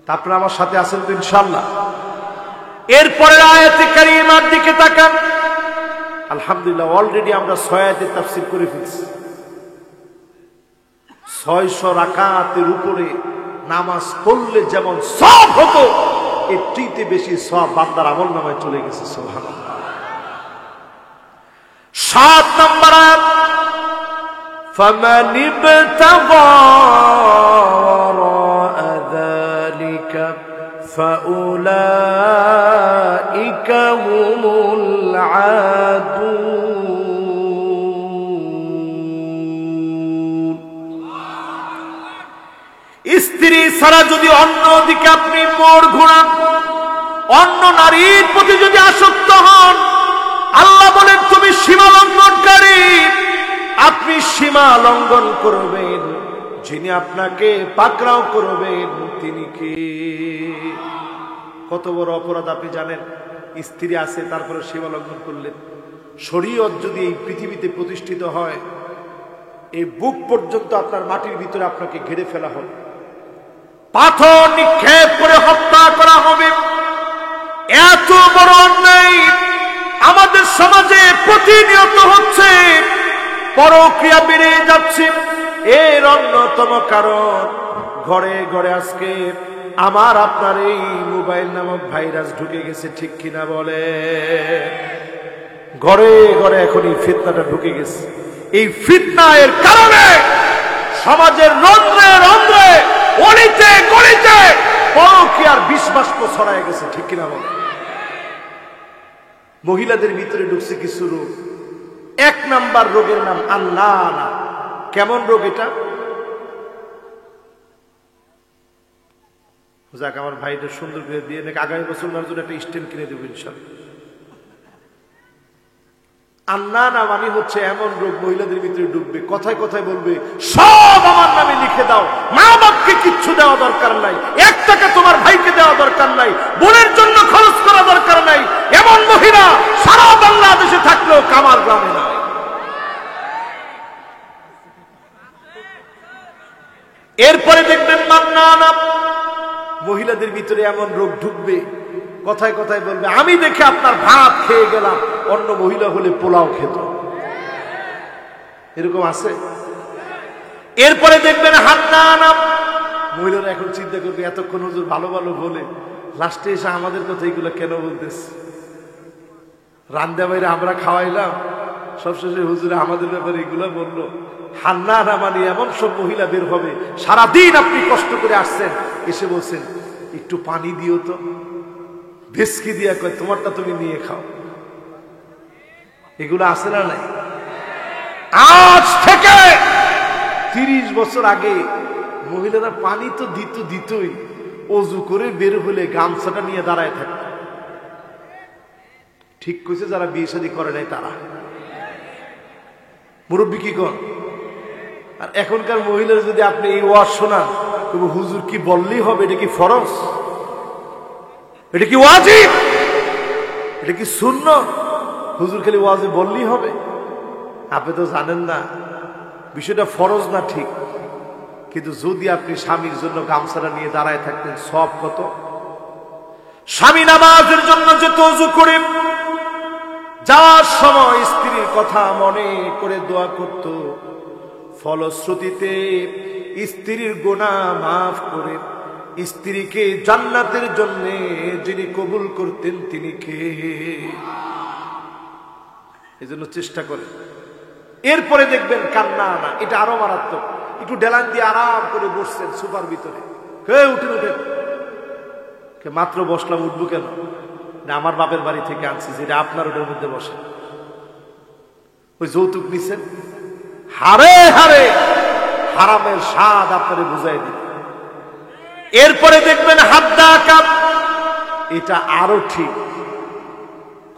তারপরে আমার সাথে আছেন তো ইনশাআল্লাহ। এরপরে আয়াতে কারিমার দিকে তাকান। আলহামদুলিল্লাহ, অলরেডি আমরা 6 আয়াতের তাফসীর করে ফেলছি। 600 রাকাতের উপরে নামাজ পড়লে যেমন সওয়াব হতো, এর চেয়ে বেশি সওয়াব বান্দার আমল নামায় চলে গেছে। সুবহানাল্লাহ। 7 নম্বর আয়াত, ফামান ইবতাগা ওয়ারাআ যালিকা ফাউলাইকা হুমুল আদুন। স্ত্রী ছাড়া যদি অন্য দিকে আপনি মোড় ঘোরান, অন্য নারীর প্রতি যদি আসক্ত হন, আল্লাহ বলেন তুমি সীমা লঙ্ঘনকারী। আপনি সীমা লঙ্ঘন করবেন, যিনি আপনাকে পাকড়াও করবেন তিনি কে? কত বড় অপরাধ আপনি জানেন? স্ত্রী আছে, তারপরে সীমা লঙ্ঘন করলেন। শরীয়ত যদি এই পৃথিবীতে প্রতিষ্ঠিত হয়, এই বুক পর্যন্ত আপনার মাটির ভিতরে আপনাকে ঘিরে ফেলা হবে, পাথর নিক্ষেপ করে হত্যা করা হবে। এত বড় অন্যায় আমাদের সমাজে প্রতিনিয়ত হচ্ছে, পরক্রিয়া বেড়ে যাচ্ছে। এর অন্যতম কারণ ঘরে ঘরে আজকে আমার আপনার এই মোবাইল নামক ভাইরাস ঢুকে গেছে, ঠিক কিনা বলে? ঘরে ঘরে এখন এই ফিতনাটা ঢুকে গেছে। এই ফিতনা এর কারণে সমাজের রন্ধ্রে রন্ধ্রে, অলিতে গলিতে পরক্রিয়ার বিষবাষ্প ছড়ায় গেছে, ঠিক কিনা বলে? মহিলাদের ভিতরে ঢুকছে কিছু রোগ। 1 নাম্বার রোগের নাম আন্নানা। কেমন রোগ এটা? যাক, আমার ভাইটা সুন্দর করে দিয়ে নাকি আগামী বছর ওনার জন্য একটা স্ট্যান্ড কিনে দেবো ইনশাআল্লাহ। আন্নানা মানে হচ্ছে এমন রোগ মহিলাদের ভিতরে ঢুকবে, কথায় কথায় বলবে সব আমার নামে লিখে দাও, মা বাপ বাপকে কিচ্ছু দেওয়া দরকার নাই, 1 টাকা তোমার ভাইকে দেওয়া দরকার নাই, বোনের জন্য খরচ করা দরকার নাই, এমন মহিলা সারা বাংলাদেশে থাকলেও কামার গ্রামে নাই। এরপরে দেখবেন মান্নানা, মহিলাদের ভিতরে এমন রোগ ঢুকবে, কথায় কথায় বলবে আমি দেখে আপনার ভাত খেয়ে গেলাম, অন্য মহিলা হলে পোলাও খেত। এরকম আছে। এরপরে দেখবেন হান্নানা, মহিলারা এখন চিন্তা করবে এতক্ষণ হুজুর ভালো ভালো বলে লাস্টে এসে আমাদের কথা এগুলো কেন বলতেছে? রান্দা বাইরে আমরা খাওয়াইলাম, সবশেষে হুজুরে আমাদের ব্যাপারে এগুলো বললো। হান্নানা মানে এমন সব মহিলা বের হবে, সারাদিন আপনি কষ্ট করে আসছেন, এসে বলছেন একটু পানি দিও তো, ভেসকি দিয়া কয় তোমারটা তুমি নিয়ে খাও। এগুলো আছে না নাই? আজ থেকে 30 বছর আগে মহিলারা পানি তো দিতই, অজু করে বের হলে গামছাটা নিয়ে দাঁড়ায় থাকত। ঠিক কইছে যারা বিয়ে শাদী করে নাই তারা। মুরব্বী কি কর? আর এখনকার মহিলারা যদি আপনি এই ওয়াজ শোনান, তবু হুজুর কি বললেই হবে? এটা কি ফরজ? এটা কি ওয়াজিব? এটা কি সুন্নাত? হুজুর খালি ওয়াজিব বললেই হবে? আপনি তো জানেন না বিষয়টা ফরজ না, ঠিক, কিন্তু যদি আপনি স্বামীর জন্য গামছাটা নিয়ে দাঁড়ায় থাকতেন, সব কত। স্বামী নামাজের জন্য যে ওযু করে যাওয়ার সময় স্ত্রীর কথা মনে করে দোয়া করত, ফলশ্রুতিতে স্ত্রীর গুনাহ মাফ করে স্ত্রীকে জান্নাতের জন্য যিনি কবুল করতেন তিনি কে? এজন্য চেষ্টা করেন। এরপরে দেখবেন কান্না আনা, এটা আরো মারাত্মক। একটু ডেলান দিয়ে আরাম করে বসছেন সোফার ভিতরে, উঠেন উঠেন, মাত্র বসলাম, উঠবো কেন? না আমার বাপের বাড়ি থেকে আনছি, যেটা আপনার ওটার মধ্যে বসে। ওই যৌতুক নিছেন, হারে হারে হারামের স্বাদ আপনারে বুঝাই দিন। এরপরে দেখবেন হাদ্দা কাপ, এটা আরো ঠিক।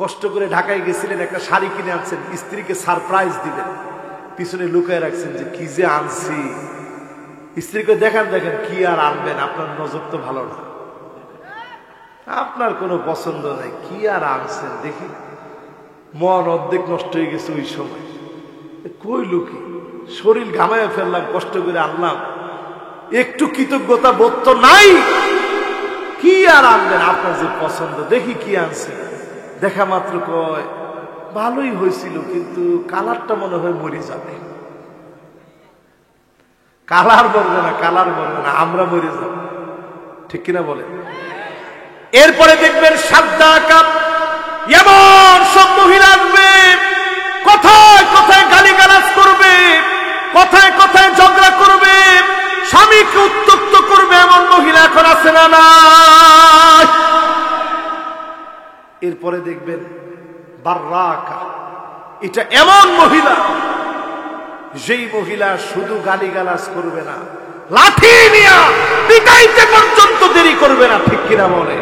কষ্ট করে ঢাকায় গেছিলেন, একটা শাড়ি কিনে আনছেন, স্ত্রীকে সারপ্রাইজ দিলেন, পিছনে লুকায় রাখছেন যে কি যে আনছি। স্ত্রীকে দেখেন দেখেন কি আর আনবেন, আপনার নজর তো ভালো না, আপনার কোনো পছন্দ নাই, কি আর আনছেন দেখি। মন অর্ধেক নষ্ট হয়ে গেছে ওই সময়। কই লুকি, শরীর ঘামায় ফেললাম, কষ্ট করে আনলাম, একটু কৃতজ্ঞতা বোধ তো নাই। কি আর আনবেন, আপনার যে পছন্দ, দেখি কি আনছে। দেখা মাত্র কয় ভালোই হয়েছিল, কিন্তু কালারটা মনে হয় মরে যাবে। কালার বলবে না, কালার বলবে না, আমরা মরে যাব, ঠিক কিনা বলে? এরপরে দেখবেন সাদ্দা কাপ, এমন সব মহিলা আসবে, কথায় কথায় গালিগালাজ করবে, কথায় কথায় ঝগড়া করবে, স্বামীকে উত্তক্ত করবে, এমন মহিলা এখন আছে না না? এরপরে দেখবেন বাররাকা, এটা এমন মহিলা, যেই মহিলা শুধু গালিগালাজ করবে না, লাঠি নিয়ে পিটাইতে পর্যন্ত দেরি করবে না, ঠিক কিনা বলে?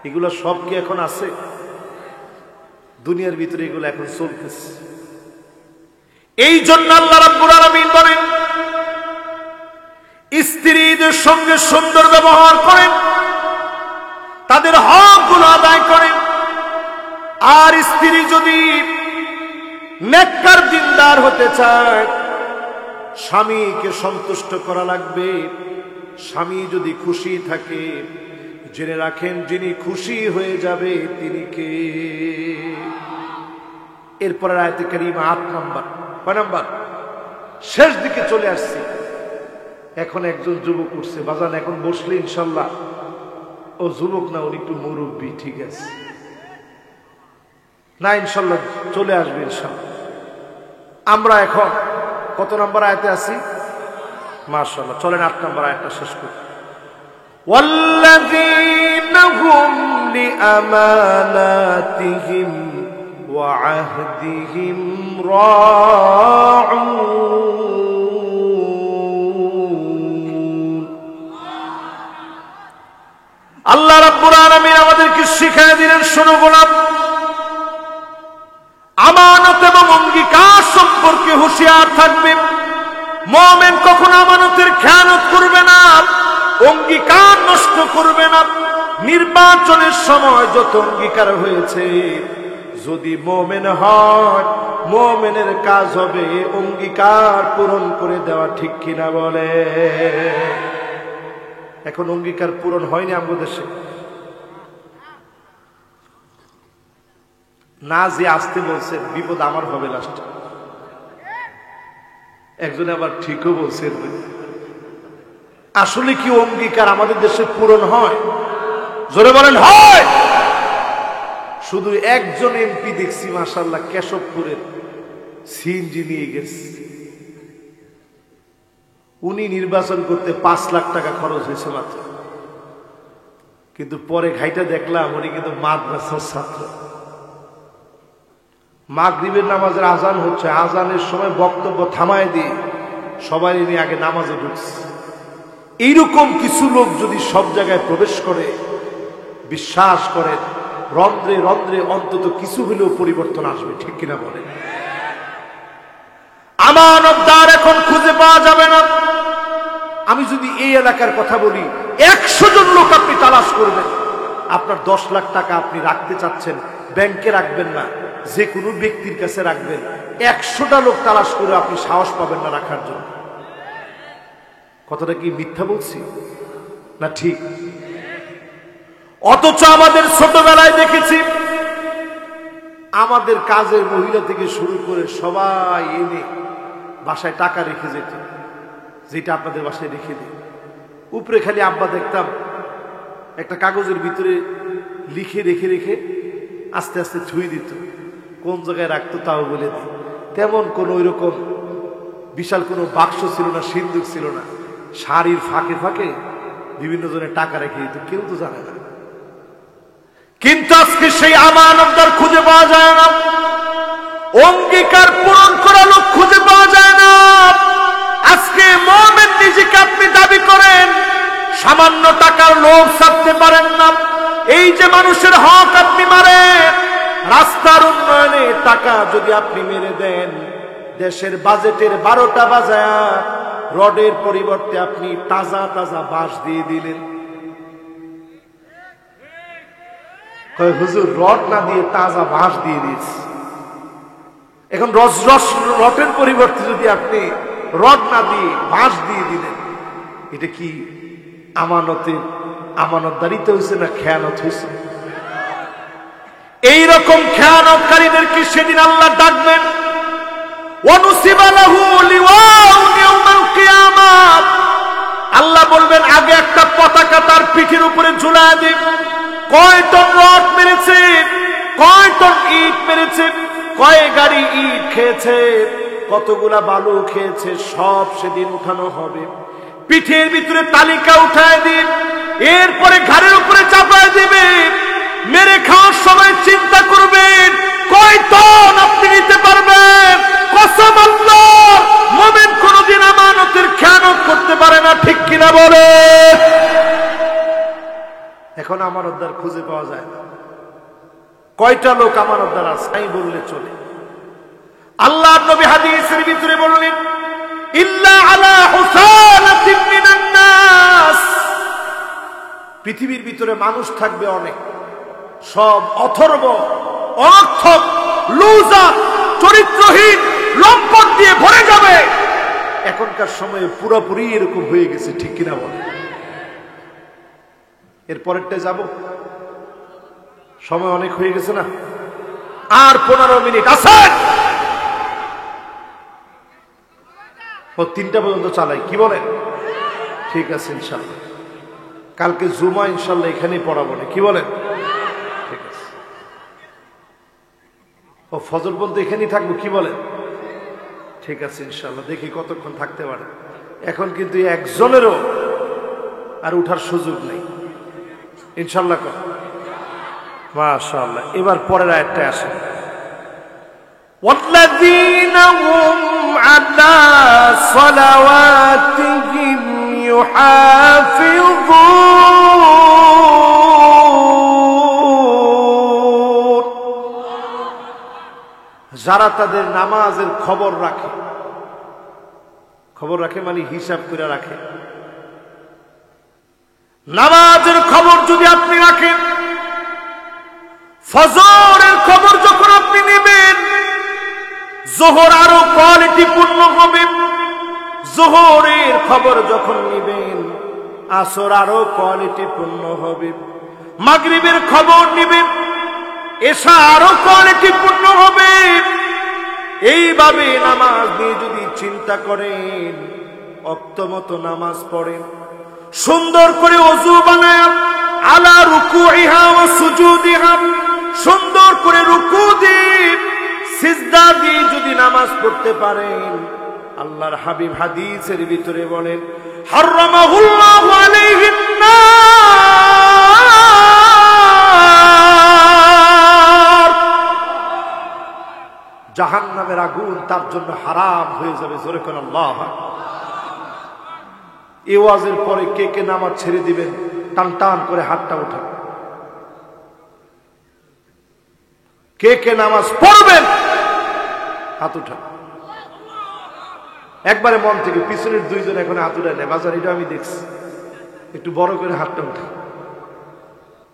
এগুলো সব কি এখন আছে? দুনিয়ার ভিতরে এগুলো এখন চলতেছে। এই জন্য আল্লাহ রাব্বুল আলামিন বলেন, স্ত্রীদের সঙ্গে সুন্দর ব্যবহার করেন, তাদের হকগুলো আদায় করেন। আর স্ত্রী যদি নেককার দিনদার হতে চায়, স্বামীকে সন্তুষ্ট করা লাগবে। স্বামী যদি খুশি থাকে, জেনে রাখেন যিনি খুশি হয়ে যাবে তিনি কে? এরপরে আয়াতে কারিমা 8 নাম্বার, 6 নাম্বার, শেষ দিকে চলে আসছি। এখন একজন যুবক উঠছে, বাজান এখন বসলে ইনশাল্লাহ, ও যুবক না, উনি একটু মুরব্বী, ঠিক আছে না? ইনশাল্লাহ চলে আসবে ইনশাল্লাহ। আমরা এখন কত নাম্বার আয়াতে আছি? মাশাআল্লাহ, চলেন 8 নাম্বার আয়াতটা শেষ করি। والذين هم لأماناتهم وعهدهم راعون। আল্লাহ রাব্বুল আলামিন আমাদেরকে শিখিয়ে দিলেন, শোনো গোলাম, আমানত এবং অঙ্গীকার সম্পর্কে হুঁশিয়ার থাকবে। মুমিন কখনো আমানতের খেয়ানত করবে না, অঙ্গীকার নষ্ট করবে না। নির্বাচনের সময় যত অঙ্গীকার হয়েছে, যদি মুমিন হয়, মুমিনের কাজ হবে অঙ্গীকার পূরণ করে দেওয়া, ঠিক কিনা বলে? এখন অঙ্গীকার পূরণ হয়নি আমাদের দেশে। না যে আসতে বলছে বিপদ আমার হবে লাস্টে। একজনে আবার ঠিকও বলছে। আসলে কি অঙ্গীকার আমাদের দেশে পূরণ হয়? জোরে বলেন হয়। শুধু একজন এমপি দেখছি মাশাআল্লাহ কেশবপুরের সিএনজি নিয়ে গেছে। উনি নির্বাচন করতে 5 লাখ টাকা খরচ হয়েছে মাত্র। কিন্তু পরে ঘাইটা দেখলাম উনি কিন্তু মাদ্রাসার ছাত্র। মাগরিবের নামাজের আজান হচ্ছে, আজানের সময় বক্তব্য থামায় দিয়ে সবাই নিয়ে আগে নামাজে ঢুকছে। এইরকম কিছু লোক যদি সব জায়গায় প্রবেশ করে, বিশ্বাস করেন রন্ধ্রে রন্ধ্রে অন্তত কিছু হলেও পরিবর্তন আসবে, ঠিক কিনা বলেন? আমানতদার এখন খুঁজে পাওয়া যাবে না। আমি যদি এই এলাকার কথা বলি, 100 জন লোক আপনি তালাশ করবেন, আপনার 10 লাখ টাকা আপনি রাখতে চাচ্ছেন, ব্যাংকে রাখবেন না, যে কোনো ব্যক্তির কাছে রাখবেন। 100টা লোক তালাশ করে আপনি সাহস পাবেন না রাখার জন্য। কথাটা কি মিথ্যা বলছি না ঠিক? অথচ আমাদের ছোটবেলায় দেখেছি আমাদের কাজের মহিলা থেকে শুরু করে সবাই এনে বাসায় টাকা রেখে যেত, যেটা আপনাদের বাসায় রেখে দিই। উপরে খালি আব্বা দেখতাম একটা কাগজের ভিতরে লিখে রেখে রেখে আস্তে আস্তে ছুঁয়ে দিত, কোন জায়গায় রাখতো তাও বলে দিত। তেমন কোনো ওইরকম বিশাল কোনো বাক্স ছিল না, সিন্দুক ছিল না। শাড়ির ফাঁকে ফাঁকে বিভিন্ন জনের টাকা রেখে দিত, কেউ তো জানে না। কিন্তু আজকে সেই আমানতদার খুঁজে পাওয়া যায় না, অঙ্গীকার পূরণ করা লোক খুঁজে পাওয়া যায় না। আজকে মুমিন নিজেকে আপনি দাবি করেন, সামান্য টাকার লোভ ছাড়তে পারেন না। এই যে মানুষের হক আপনি মারেন, রাস্তার উন্নয়নে টাকা যদি আপনি মেরে দেন, দেশের বাজেটের 12টা বাজায়া রডের পরিবর্তে আপনি তাজা তাজা বাঁশ দিয়ে দিলেন। হুজুর রড না দিয়ে তাজা বাঁশ দিয়ে দিয়েছি। এখন রডের পরিবর্তে যদি আপনি রড না দিয়ে বাঁশ দিয়ে দিলেন, এটা কি আমানতদারিতে হয়েছে না খেয়ানত হয়েছে? এইরকম খেয়ানতকারীদেরকে সেদিন আল্লাহ ডাকবেন, আল্লাহ বলবেন আগে একটা পতাকা তার পিঠের উপরে ঝুলায় দিন। কয় টন রড মেরেছে, কয় টন ইট মেরেছে, কয় গাড়ি ইট খেয়েছে, কতগুলা বালু খেয়েছে, সব সেদিন উঠানো হবে। পিঠের ভিতরে তালিকা উঠায় দিন, এরপরে ঘাড়ের উপরে চাপায় দিবে। মেরে খাওয়ার সময় চিন্তা করবেন কয় টন আপনি নিতে পারবেন। কসম আল্লাহ, মুমিন কোনদিন আমানতের খেয়ানত করতে পারে না, ঠিক কিনা বলে? এখন আমানতদার খুঁজে পাওয়া যায় না। কয়টা লোক আমানতদার আছে তাই বললে চলে। আল্লাহর নবী হাদিসের ভিতরে বললেন, ইল্লা আলা হুসানাতিন মিনান নাস, পৃথিবীর ভিতরে মানুষ থাকবে অনেক, সব অথর্ব, অনর্থক, লুজার, চরিত্রহীন, লম্পট দিয়ে ভরে যাবে। এখনকার সময়ে পুরোপুরি এরকম হয়ে গেছে, ঠিক কিনা বলে? এর পরেরটায় যাব, সময় অনেক হয়ে গেছে না, আর 15 মিনিট আছে। ও 3টা পর্যন্ত চালাই, কি বলেন? ঠিক আছে ইনশাল্লাহ। কালকে জুমা ইনশাল্লাহ এখানেই পড়াবো না, কি বলেন? ঠিক আছে। ও ফজর পর্যন্ত এখানেই থাকবো, কি বলেন? ঠিক আছে ইনশাল্লাহ, দেখি কতক্ষণ থাকতে পারে। এখন কিন্তু একজনেরও আর উঠার সুযোগ নেই ইনশাল্লাহ। মাশাআল্লাহ। এবার পরের আয়াতটা আসে, ওয়াল্লাযীনা হুম আলা সালাওয়াতিহিম ইউহাফিযুন, যারা তাদের নামাজের খবর রাখে। খবর রাখে মানে হিসাব করে রাখে। নামাজের খবর যদি আপনি রাখেন, ফজরের খবর যখন আপনি নেবেন, যোহর আরো কোয়ালিটি পূর্ণ হবে। যোহরের খবর যখন নেবেন, আসর আরো কোয়ালিটি পূর্ণ হবে। মাগরিবের খবর নেবেন, এশা আরো কোয়ালিটি পূর্ণ হবে। এইভাবে নামাজ নিয়ে যদি চিন্তা করেন, অক্তমত নামাজ পড়েন, সুন্দর করে ওযু বানায় আলা রুকুইহা ওয়া সুজুদিহা, সুন্দর করে রুকু দিয়ে সিজদা দিয়ে যদি নামাজ পড়তে পারেন, আল্লাহর হাবিব হাদিসের ভিতরে বলেন, হারামাহুল্লাহু আলাইহিন নার, জাহান্নামের আগুন তার জন্য হারাম হয়ে যাবে। জোরে কোন আল্লাহ। এই ওয়াজের পরে কে কে নামাজ ছেড়ে দিবেন? টান টান করে হাতটা ওঠান। কে কে নামাজ পড়বেন? হাত উঠান একবারে মন থেকে। পিছনের দুইজন এখন হাত উঠায় নেয়, বাজার এটা আমি দেখছি। একটু বড় করে হাতটা উঠান।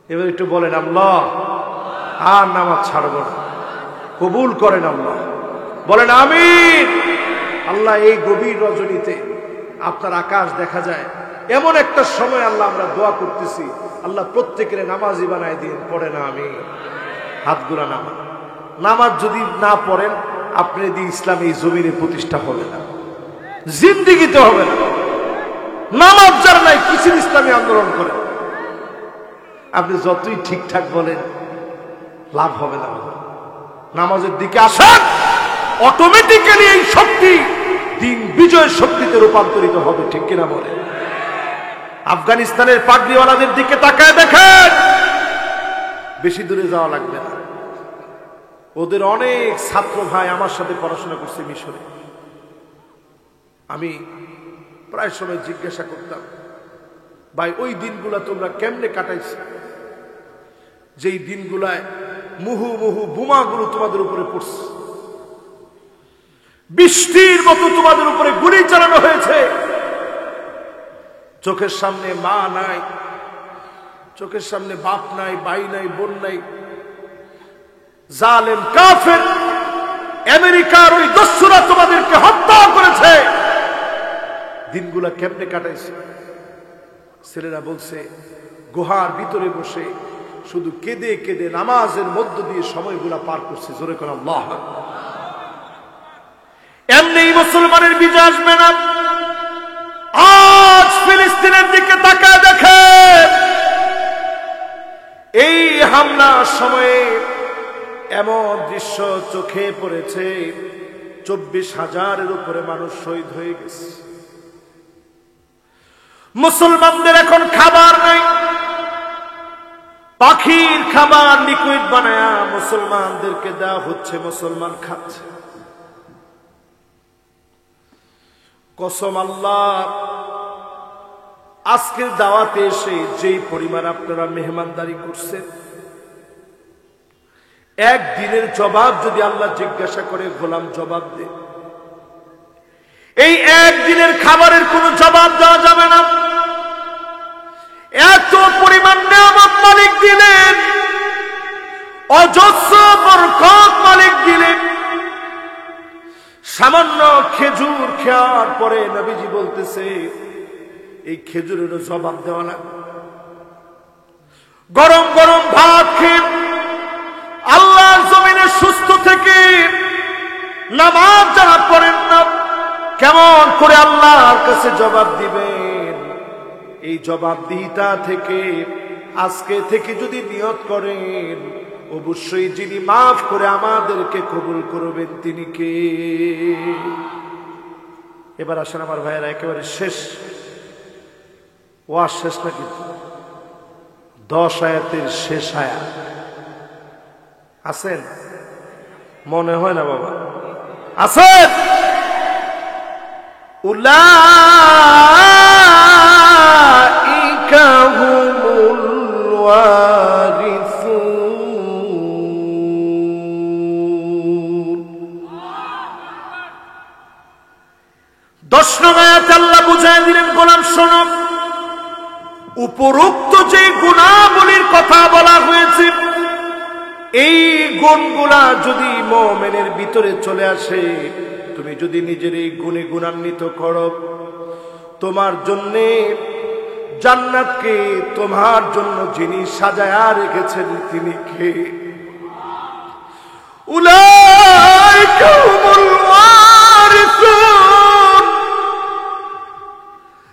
এবার একটু বলেন, আল্লাহ আর নামাজ ছাড়ব না, কবুল করেন আল্লাহ। বলেন আমিন। আল্লাহ, এই গভীর রজনীতে আপনার আকাশ দেখা যায়, এমন একটা সময় আল্লাহ আমরা দোয়া করতেছি, আল্লাহ প্রত্যেকের নামাজি বানায় দিন। পড়ে না আমি হাতগুলা নামাজ। নামাজ যদি না পড়েন, আপনি দিয়ে ইসলাম এই জমিনে প্রতিষ্ঠা হবে না, জিন্দিগিতে হবে না। নামাজ যার নাই, কিসের ইসলামী আন্দোলন করে? আপনি যতই ঠিকঠাক বলেন, লাভ হবে না। নামাজের দিকে আসেন, অটোমেটিক্যালি এই শক্তি দিন বিজয়ের শক্তিতে রূপান্তরিত হবে। ঠিক কিনা বলে? আফগানিস্তানের পাগড়িওয়ালাদের দিকে তাকায় দেখেন, বেশি দূরে যাওয়া লাগবে না। ওদের অনেক ছাত্র ভাই আমার সাথে পড়াশোনা করছে মিশরে। আমি প্রায় সময় জিজ্ঞাসা করতাম, ভাই ওই দিনগুলা তোমরা কেমনে কাটাইছো? যেই দিনগুলায় মুহু মুহু বোমাগুলো তোমাদের উপরে পড়ছে, বৃষ্টির মতো তোমাদের উপরে গুলি চালানো হয়েছে, চোখের সামনে মা নাই, চোখের সামনে বাপ নাই, ভাই নাই, বোন নাই, জালেম কাফের আমেরিকার ওই দস্যুরা তোমাদেরকে হত্যা করেছে। দিনগুলা কেমনে কাটাইছে? ছেলেরা বলছে, গুহার ভিতরে বসে শুধু কেঁদে কেঁদে নামাজের মধ্য দিয়ে সময়গুলা পার করছে। জোরে করে আল্লাহ। এমনি মুসলমানের বিজয় আসবে না। আজ ফিলিস্তিনের দিকে তাকায় দেখে, এই হামলার সময়ে এমন দৃশ্য চোখে পড়েছে, 24,000-এর উপরে মানুষ শহীদ হয়ে গেছে। মুসলমানদের এখন খাবার নাই, পাখির খাবার লিকুইড বানায়া মুসলমানদেরকে দেওয়া হচ্ছে, মুসলমান খাচ্ছে। কসম আল্লাহ, আজকের দাওয়াতে এসে যেই পরিমাণ আপনারা মেহমানদারি করছেন, একদিনের জবাব যদি আল্লাহ জিজ্ঞাসা করে, গোলাম জবাব দে, এই একদিনের খাবারের কোনো জবাব দেওয়া যাবে না। এত পরিমাণ নিয়ামত মালিক দিলেন, অজস্র বরকত মালিক দিলেন। সামান্য খেজুর খাওয়ার পরে নবীজি বলতেছে, এই খেজুরেরও জবাব দেওয়া লাগবে। গরম গরম ভাত খেয়ে আল্লাহর জমিনে সুস্থ থেকে নামাজ যারা পড়েন না, কেমন করে আল্লাহর কাছে জবাব দিবেন? এই জবাবদিহিতা থেকে আজকে থেকে যদি নিয়ত করেন, অবশ্যই যিনি মাফ করে আমাদেরকে কবুল করবেন তিনি কে? এবার আসেন আমার ভাইয়েরা, একেবারে শেষ ওয়াজ, শেষ না কিন্তু 10 আয়াতের শেষ আয়াত। আছেন? মনে হয় না বাবা আছেন? উলাইকা হুমুল ওয়ারিসুন। 10 নম্বর উপরোক্ত যে গুণাবলীর কথা বলা হয়েছে, এই গুণগুলা যদি মুমিনের ভিতরে চলে আসে, তুমি যদি নিজের এই গুণে গুণান্বিত করো, তোমার জন্যে জান্নাতকে তোমার জন্য যিনি সাজায়া রেখেছেন তিনি কে? উলাইকা হুমুল ওয়ারিসুন।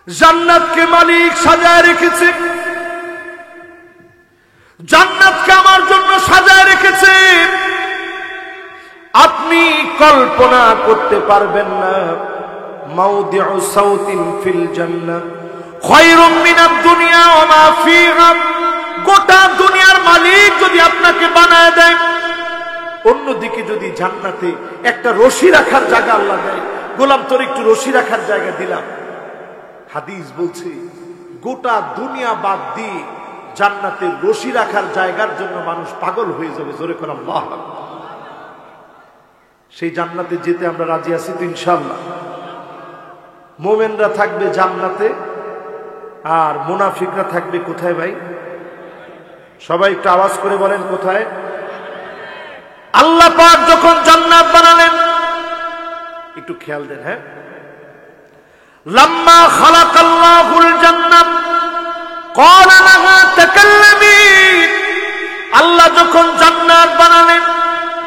জান্নাতকে মালিক সাজায় রেখেছে, জান্নাতকে আমার জন্য সাজায় রেখেছে। আপনি কল্পনা করতে পারবেন না। মাউদিউ সাউতিন ফিল জান্নাহ খায়রুম মিনাদ দুনিয়া ওয়া মা ফিহা। গোটা দুনিয়ার মালিক যদি আপনাকে বানায় দেয়, অন্যদিকে যদি জান্নাতে একটা রশি রাখার জায়গা আল্লাহ দেয়, গোলাম তোর একটু রশি রাখার জায়গা দিলাম, হাদিস বলছে গোটা দুনিয়া বাদ দিয়ে জান্নাতে রশি রাখার জায়গার জন্য মানুষ পাগল হয়ে যাবে। জোরে করে আল্লাহু আকবার। সেই জান্নাতে যেতে আমরা রাজি আছি তো ইনশাআল্লাহ। মুমিনরা থাকবে জান্নাতে, আর মুনাফিকরা থাকবে কোথায় ভাই? সবাই একটু আওয়াজ করে বলেন কোথায়? আল্লাহ পাক যখন জান্নাত বানালেন, একটু খেয়াল দেন, হ্যাঁ, লাম্মা খালাকাল্লাহুল জান্নাত ক্বালা লাহা তাকাল্লামি। আল্লাহ যখন জান্নাত বানালেন,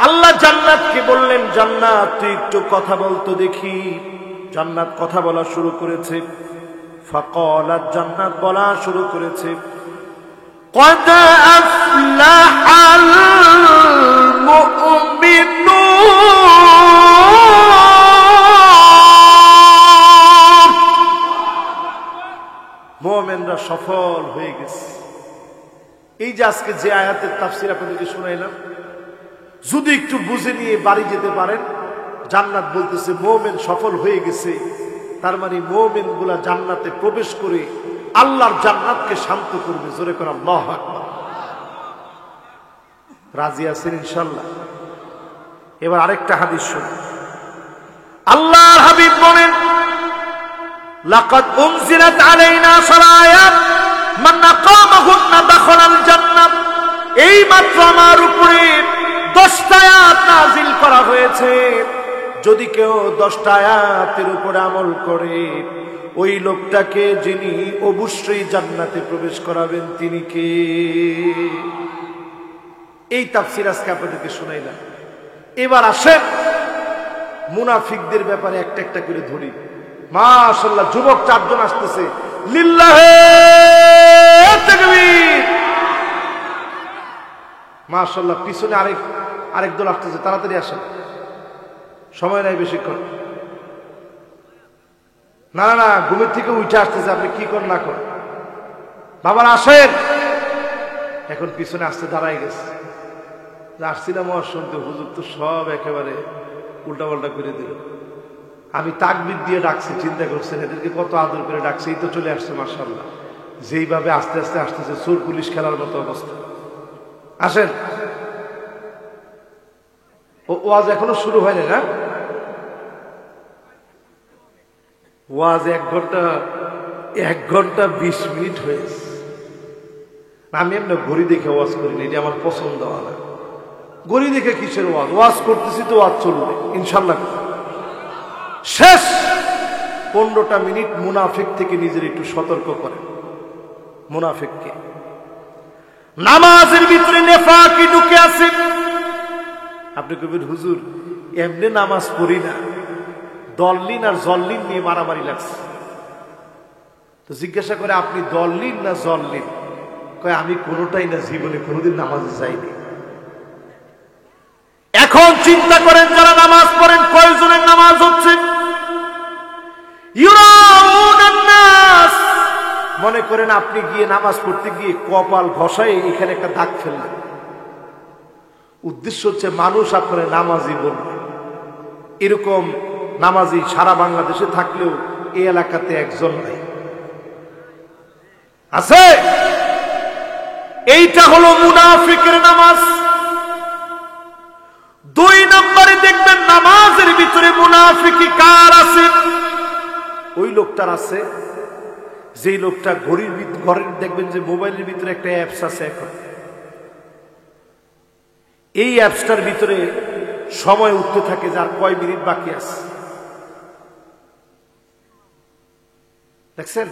আল্লাহ জান্নাতকে বললেন, জান্নাত তুই একটু কথা বলতো দেখি। জান্নাত কথা বলা শুরু করেছে। ফাকালাত, জান্নাত বলা শুরু করেছে, قد أفلح المؤمنون। মুমিনরা সফল হয়ে গেছে। এই যে আজকে যে আয়াতের তাফসীর আপনাদেরকে শোনাইলাম, যদি একটু বুঝে নিয়ে বাড়ি যেতে পারেন, জান্নাত বলতেছে মুমিন সফল হয়ে গেছে, তার মানে মুমিন গুলা জান্নাতে প্রবেশ করে আল্লাহর জান্নাতকে শান্ত করবে। জোরে করে আল্লাহু আকবার। রাজি আছেন ইনশাআল্লাহ? এবার আরেকটা হাদিস শুনুন। আল্লাহর হাবিব বলেন, লাকাদ উনজিলাত আলাইনা সারায়াত মান আকামাহুন্না দাখালাল জান্নাহ। এই মাত্র আমার উপরে 10টা আয়াত নাযিল করা হয়েছে। যদি কেউ 10টা আয়াতের উপরে আমল করে, ওই লোকটাকে যিনি অবশ্যই জান্নাতে প্রবেশ করাবেন তিনি কে? এই তাফসীর আজকে আপনাদেরকে শোনাইলাম। এবার আসেন মুনাফিকদের ব্যাপারে একটা একটা করে ধরি। মাশাআল্লাহ, যুবক 4 জন আসতেছে। লিল্লাহে তাকবীর। মাশাআল্লাহ, পিছনে আরেক দল আসতেছে, তাড়াতাড়ি আসেন, সময় নাই বেশিক্ষণ। না না, ঘুমের থেকে উঠে আসতেছে, আপনি কি করেন না করেন। বাবার আসেন। এখন পিছনে আসতে দাঁড়াই গেছে। আসছিলাম ওর শুনতে, হুজুর তো সব একেবারে উল্টাপাল্টা করে দিল। আমি তাকবীর দিয়ে ডাকছি, চিন্তা করছেন এদেরকে কত আদর করে ডাকছি, এই তো চলে আসছে মাশাআল্লাহ। যেইভাবে আস্তে আস্তে আসতেছে চোর পুলিশ খেলার মতো অবস্থা। আসেন। ওয়াজ এখনো শুরু হয়নি না? ওয়াজ 1 ঘন্টা 20 মিনিট হয়েছে। আমি এমনি ঘড়ি দেখে ওয়াজ করিনি, এটা আমার পছন্দ না। ঘড়ি দেখে কিসের ওয়াজ? ওয়াজ করতেছি তো ওয়াজ চলবে ইনশাআল্লাহ। শেষ 15টা মিনিট মুনাফিক থেকে নিজের একটু সতর্ক করেন। মুনাফিককে নামাজের ভিতরে নেফাকি ঢুকে আছে। আপনি কবেন হুজুর এমনি নামাজ পড়ি না, দললিন আর জল্লিন নিয়ে মারামারি লাগছে। তো জিজ্ঞাসা করে আপনি দললিন না জল্লিন? কয় আমি কোনোটাই না, জীবনে কোনোদিন নামাজে যাইনি। এখন চিন্তা করেন যারা নামাজ পড়েন কয়জনের নামাজ হচ্ছে? ইউরাউনান নাস। মনে করেন আপনি গিয়ে নামাজ পড়তে গিয়ে কপাল ঘষায় এখানে একটা দাগ ফেললেন। উদ্দেশ্য হচ্ছে মানুষ আপনার নামাজি বলবে। এরকম নামাজি সারা বাংলাদেশে থাকলেও এই এলাকাতে একজন নাই। আছে? এইটা হলো মুনাফিকের নামাজ। 2 নম্বরে দেখবেন নামাজের ভিতরে মুনাফিকি কার আছে? ওই লোকটার আছে যেই লোকটা ঘরের দেখবেন যে মোবাইলের ভিতরে একটা অ্যাপস আছে, এখন এই অ্যাপসটার ভিতরে সময় উঠতে থাকে যার কয় মিনিট বাকি আছে, দেখছেন?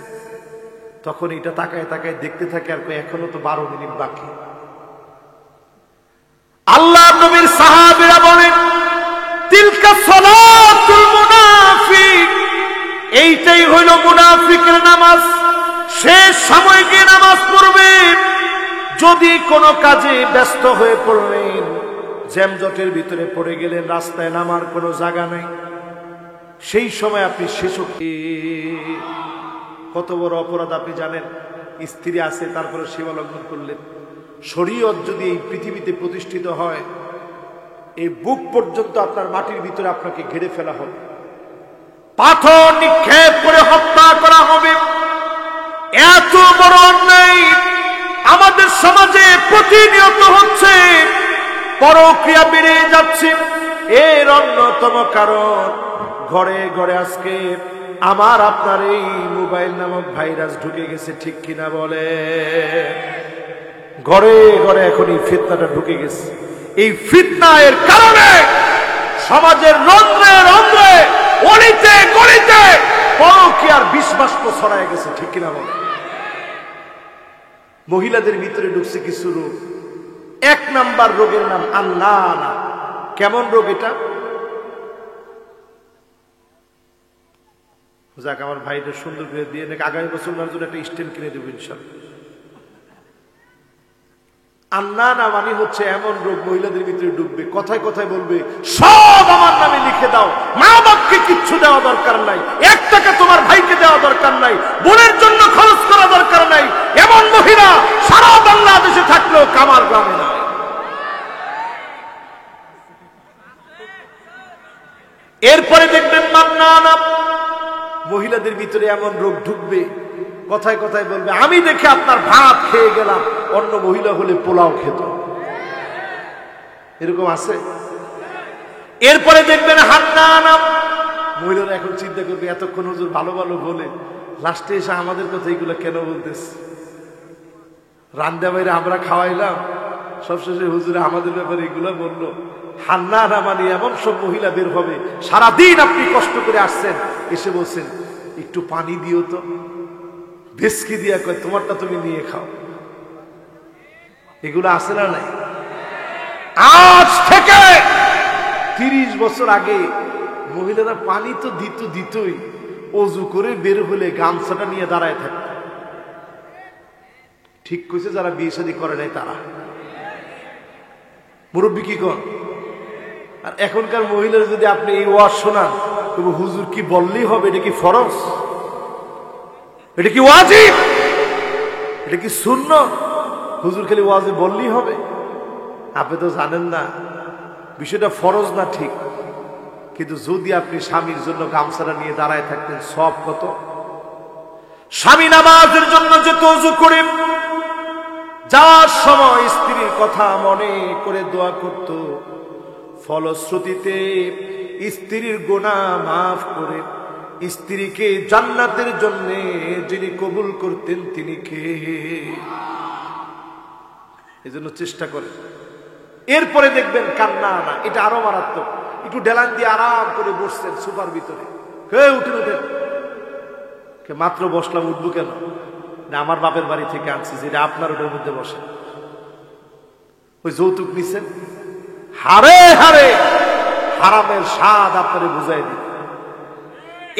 তখন এটা তাকায় তাকায় দেখতে থাকে আর এখনো তো 12 মিনিট বাকি। আল্লাহ নবীর সাহাবীরা বলেন তিলকা সালাতুল মুনাফিক, এইটাই হইল মুনাফিকের নামাজ। শেষ সময় গিয়ে নামাজ পড়বে। যদি কোনো কাজে ব্যস্ত হয়ে পড়লেন, জ্যামজটের ভিতরে পড়ে গেলেন, রাস্তায় নামার কোনো জায়গা নেই, সেই সময় আপনি শেষ কত বড় অপরাধ আপনি জানেন? স্ত্রী আছে তারপরে সীমা লঙ্ঘন করলেন। শরীয়ত যদি এই পৃথিবীতে প্রতিষ্ঠিত হয়, এই বুক পর্যন্ত আপনার মাটির ভিতরে আপনাকে ঘিরে ফেলা হবে, পাথর নিক্ষেপ করে হত্যা করা হবে। এত বড় অন্যায় আমাদের সমাজে প্রতিনিয়ত হচ্ছে, পরক্রিয়া বেড়ে যাচ্ছে। এর অন্যতম কারণ ঘরে ঘরে আজকে আমার আপনার এই মোবাইল নামক ভাইরাস ঢুকে গেছে, ঠিক কিনা বলে? ঘরে ঘরে এখন এই ফিতনাটা ঢুকে গেছে। এই ফিতনা এর কারণে সমাজের রন্ধ্রে রন্ধ্রে, অলিতে গলিতে পরকীয়ার বিষবাষ্প ছড়ায় গেছে, ঠিক কিনা বলে? মহিলাদের ভিতরে ঢুকছে কিছু রোগ। 1 নাম্বার রোগের নাম আন্নানা। কেমন রোগ এটা? যাক, আমার ভাইটা সুন্দর করে দিয়ে নাকি আগামী বছর ওনার জন্য একটা স্ট্যান্ড কিনে দেবো ইনশাল্লাহ। আন্নানা মানে হচ্ছে এমন রোগ মহিলাদের ভিতরে ঢুকবে, কথায় কথায় বলবে সব আমার নামে লিখে দাও, মা বাপকে কিচ্ছু দেওয়া দরকার নাই, 1 টাকা তোমার ভাইকে দেওয়া দরকার নাই, বোনের জন্য খরচ করা দরকার নাই। এমন মহিলা সারা বাংলাদেশে থাকলেও কামার গ্রামে নাই। এরপরে দেখবেন মান্নানা, মহিলাদের ভিতরে এমন রোগ ঢুকবে, কথায় কথায় বলবে আমি দেখে আপনার ভাত খেয়ে গেলাম, অন্য মহিলা হলে পোলাও খেত। এরকম আছে। এরপরে দেখবেন হান্নানা, মহিলারা এখন চিন্তা করবে এতক্ষণ হুজুর ভালো ভালো বলে লাস্টে এসে আমাদের কথা এইগুলো কেন বলতেছে? রান্দা বাইরে আমরা খাওয়াইলাম, সবশেষে হুজুরে আমাদের ব্যাপারে এগুলো বললো। হান্নানা মানে এমন সব মহিলা বের হবে, সারাদিন আপনি কষ্ট করে আসছেন, এসে বলছেন একটু পানি দিও তো, ভেসকি দিয়া কয় তোমারটা তুমি নিয়ে খাও। এগুলো আছে না নাই? আজ থেকে 30 বছর আগে মহিলারা পানি তো দিতই, অজু করে বের হলে গামছাটা নিয়ে দাঁড়ায় থাকত। ঠিক কইছে যারা বিয়ে শাদী করে নাই তারা। মুরব্বী কি কর? আর এখনকার মহিলারা যদি আপনি এই ওয়াজ শোনান, তবু হুজুর কি বললেই হবে? এটা কি ফরজ? এটা কি ওয়াজিব? এটা কি সুন্নাত? হুজুর খালি ওয়াজে বললেই হবে? আপনি তো জানেন না বিষয়টা ফরজ না, ঠিক, কিন্তু যদি আপনি স্বামীর জন্য গামছাটা নিয়ে দাঁড়ায় থাকতেন, সব কত। স্বামী নামাজের জন্য যে ওযু করে যাওয়ার সময় স্ত্রীর কথা মনে করে দোয়া করত, ফলশ্রুতিতে স্ত্রীর গুনাহ মাফ করে স্ত্রীকে জান্নাতের জন্য যিনি কবুল করতেন তিনি কে? এজন্য চেষ্টা করে। এরপরে দেখবেন কান্নানা, এটা আরো মারাত্মক। একটু ডেলান দিয়ে আরাম করে বসছেন সোফার ভিতরে, উঠেন উঠেন, মাত্র বসলাম, উঠবো কেন? না আমার বাপের বাড়ি থেকে আনছি, যেটা আপনার ওটার মধ্যে বসে। ওই যৌতুক নিছেন, হারে হারে হারামের স্বাদ আপনারে বুঝাই দিন।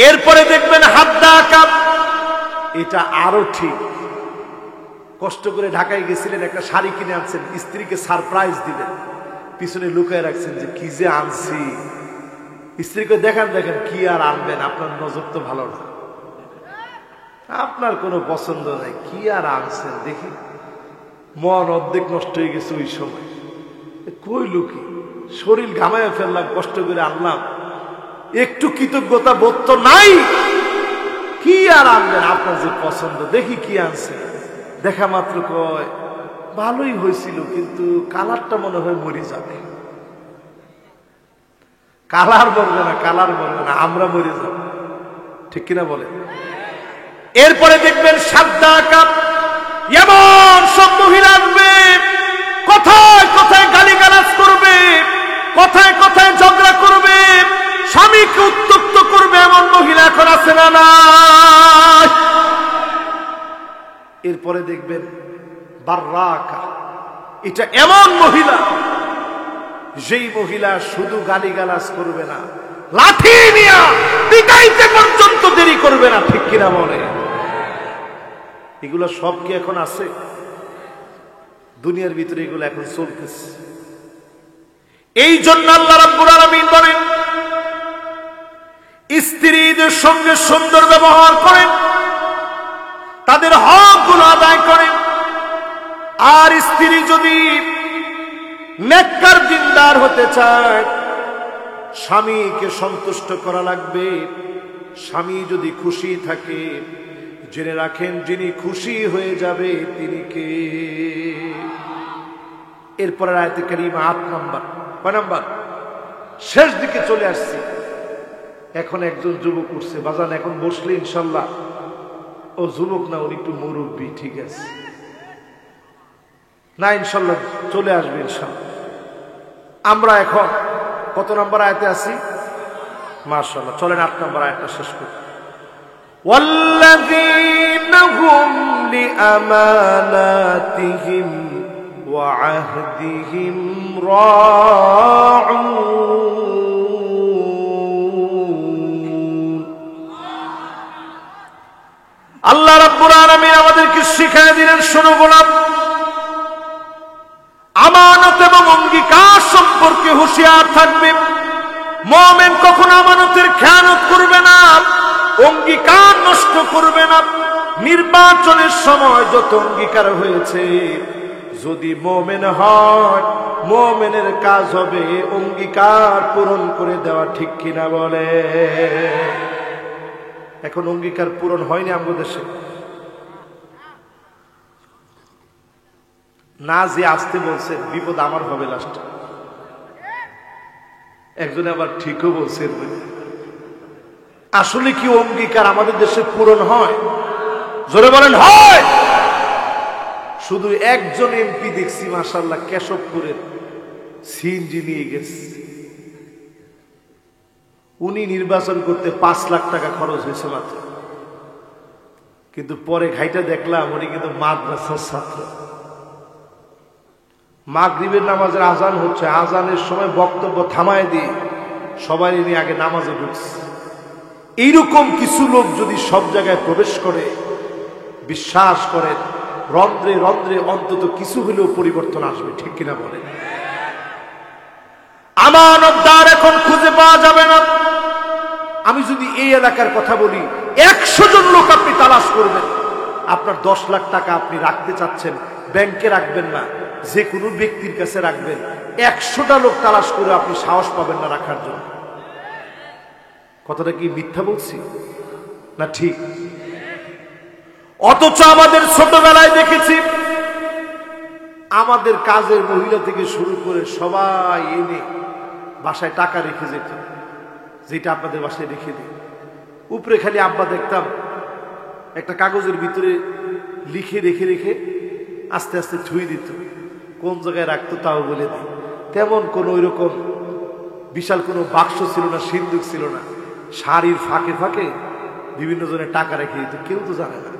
এরপরে দেখবেন হাদ্দা কাপ, এটা আরো ঠিক। কষ্ট করে ঢাকায় গেছিলেন, একটা শাড়ি কিনে আনছেন, স্ত্রীকে সারপ্রাইজ দিলেন, পিছনে লুকায় রাখছেন যে কি যে আনছি। স্ত্রীকে দেখান দেখেন কি আর আনবেন, আপনার নজর তো ভালো না, আপনার কোনো পছন্দ নাই, কি আর আনছেন দেখি। মন অর্ধেক নষ্ট হয়ে গেছে ওই সময়। কই লুকি, শরীর ঘামায় ফেললাম, কষ্ট করে আনলাম, একটু কৃতজ্ঞতা বোধ তো নাই। কি আর আনবেন, আপনার যে পছন্দ, দেখি কি আনছে। দেখা মাত্র কয় ভালোই হয়েছিল, কিন্তু কালারটা মনে হয় মরে যাবে। কালার মরবে না, কালার মরবে না, আমরা মরে যাব, ঠিক কিনা বলে? এরপরে দেখবেন সাদ্দাকা, এমন সব মহিলা আসবে, কথায় কথায় গালিগালাজ করবে, কথায় কথায় ঝগড়া করবে, স্বামীকে উত্ত্যক্ত করবে, এমন মহিলা এখন আছে না না? এরপরে দেখবেন বাররাকা, এটা এমন মহিলা, যেই মহিলা শুধু গালিগালাজ করবে না, লাঠি নিয়ে পিটাইতে পর্যন্ত দেরি করবে না। ঠিক কিনা বলে? এগুলো সব কি এখন আছে? দুনিয়ার ভিতরে এগুলো এখন চলতেছে। এই জন্য আল্লাহ রাব্বুল আলামিন বলেন, স্ত্রীদের সঙ্গে সুন্দর ব্যবহার করেন, তাদের হকগুলো আদায় করেন। আর স্ত্রী যদি নেককার দিনদার হতে চায়, স্বামীকে সন্তুষ্ট করা লাগবে। স্বামী যদি খুশি থাকে, জেনে রাখেন যিনি খুশি হয়ে যাবে তিনি কে? এরপরে আয়াতে কারিমা ৮ নাম্বার, কয় নাম্বার? শেষ দিকে চলে আসছি। এখন একজন যুবক উঠছে, বাজান এখন বসলে ইনশাল্লাহ ও যুবক না, উনি একটু মুরব্বী, ঠিক আছে না? ইনশাল্লাহ চলে আসবে ইনশাল্লাহ। আমরা এখন কত নম্বর আয়াতে আছি? মাশাআল্লাহ, চলেন ৮ নম্বর আয়াতটা শেষ করি। ওয়াল্লাযীনা হুম লিআমানাতিহিম ওয়া আহদিহিম রাউন। আল্লাহ রাব্বুল আলামিন আমাদেরকে শিখিয়ে দিলেন, শোনো গোলাম, আমানত এবং অঙ্গীকার সম্পর্কে হুঁশিয়ার থাকবে। মুমিন কখনো আমানতের খেয়ানত করবে না, অঙ্গীকার নষ্ট করবে না। নির্বাচনের সময় যত অঙ্গীকার হয়েছে, যদি মুমিন হয়, মুমিনের কাজ হবে অঙ্গীকার পূরণ করে দেওয়া। ঠিক কিনা বলে? এখন অঙ্গীকার পূরণ হয়নি আমাদের দেশে। না যে আসতে বলছে, বিপদ আমার হবে লাস্টে। একজনে আবার ঠিকও বলছে। আসলে কি অঙ্গীকার আমাদের দেশে পূরণ হয়? জোরে বলেন হয়? শুধু একজন এমপি দেখছি মাশাআল্লাহ, কেশবপুরের সিএনজি নিয়ে গেছে। উনি নির্বাচন করতে ৫ লাখ টাকা খরচ হয়েছে মাত্র। কিন্তু পরে ঘাইটা দেখলাম উনি কিন্তু মাদ্রাসার ছাত্র। মাগরিবের নামাজের আজান হচ্ছে, আজানের সময় বক্তব্য থামায় দিয়ে সবাই নিয়ে আগে নামাজে ঢুকছে। এইরকম কিছু লোক যদি সব জায়গায় প্রবেশ করে, বিশ্বাস করেন রন্ধ্রে রন্ধ্রে অন্তত কিছু হলেও পরিবর্তন আসবে। ঠিক কিনা বলে? আমানতদার এখন খুঁজে পাওয়া যাবে না। আমি যদি এই এলাকার কথা বলি, ১০০ জন লোক আপনি তালাশ করবেন, আপনার ১০ লাখ টাকা আপনি রাখতে চাচ্ছেন, ব্যাংকে রাখবেন না, যে কোনো ব্যক্তির কাছে রাখবেন, ১০০টা লোক তালাশ করে আপনি সাহস পাবেন না রাখার জন্য। কথাটা কি মিথ্যা বলছি না ঠিক? অথচ আমাদের ছোটবেলায় দেখেছি, আমাদের কাজের মহিলা থেকে শুরু করে সবাই এনে বাসায় টাকা রেখে যেত, যেটা আপনাদের বাসায় রেখে দিই। উপরে খালি আব্বা দেখতাম একটা কাগজের ভিতরে লিখে রেখে রেখে আস্তে আস্তে ছুঁয়ে দিত, কোন জায়গায় রাখতো তাও বলে দিই। তেমন কোন ওইরকম বিশাল কোনো বাক্স ছিল না, সিন্দুক ছিল না। শাড়ির ফাঁকে ফাঁকে বিভিন্ন জনের টাকা রেখে দিত, কেউ তো জানে না।